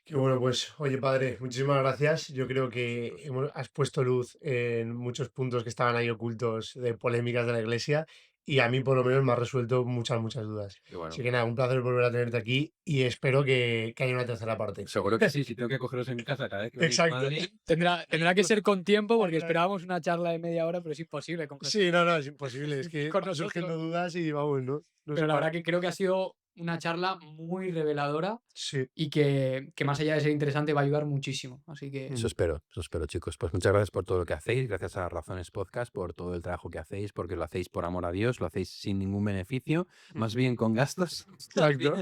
Qué bueno, pues, oye, padre, muchísimas gracias. Yo creo que has puesto luz en muchos puntos que estaban ahí ocultos de polémicas de la iglesia y a mí por lo menos me ha resuelto muchas dudas. Y bueno, Así que nada, un placer volver a tenerte aquí y espero que haya una tercera parte. seguro que sí, si tengo que cogeros en casa cada vez que venís Exacto. Madrid. Tendrá que ser con tiempo porque Claro. esperábamos una charla de media hora, pero es imposible con Jesús. Sí, no, es imposible. Es que Con van nosotros. surgiendo dudas y vamos, ¿no? No Pero se la para. verdad que creo que ha sido una charla muy reveladora Sí. y que más allá de ser interesante va a ayudar muchísimo. Así que Eso espero, chicos. Pues muchas gracias por todo lo que hacéis, gracias a Razones Podcast por todo el trabajo que hacéis, porque lo hacéis por amor a Dios, lo hacéis sin ningún beneficio, más bien con gastos. Exacto.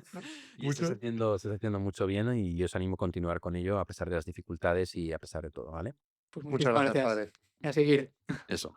Y estáis haciendo mucho bien y os animo a continuar con ello a pesar de las dificultades y a pesar de todo, ¿vale? pues Muchas muchísimas gracias, gracias. padre. Y a seguir. Eso.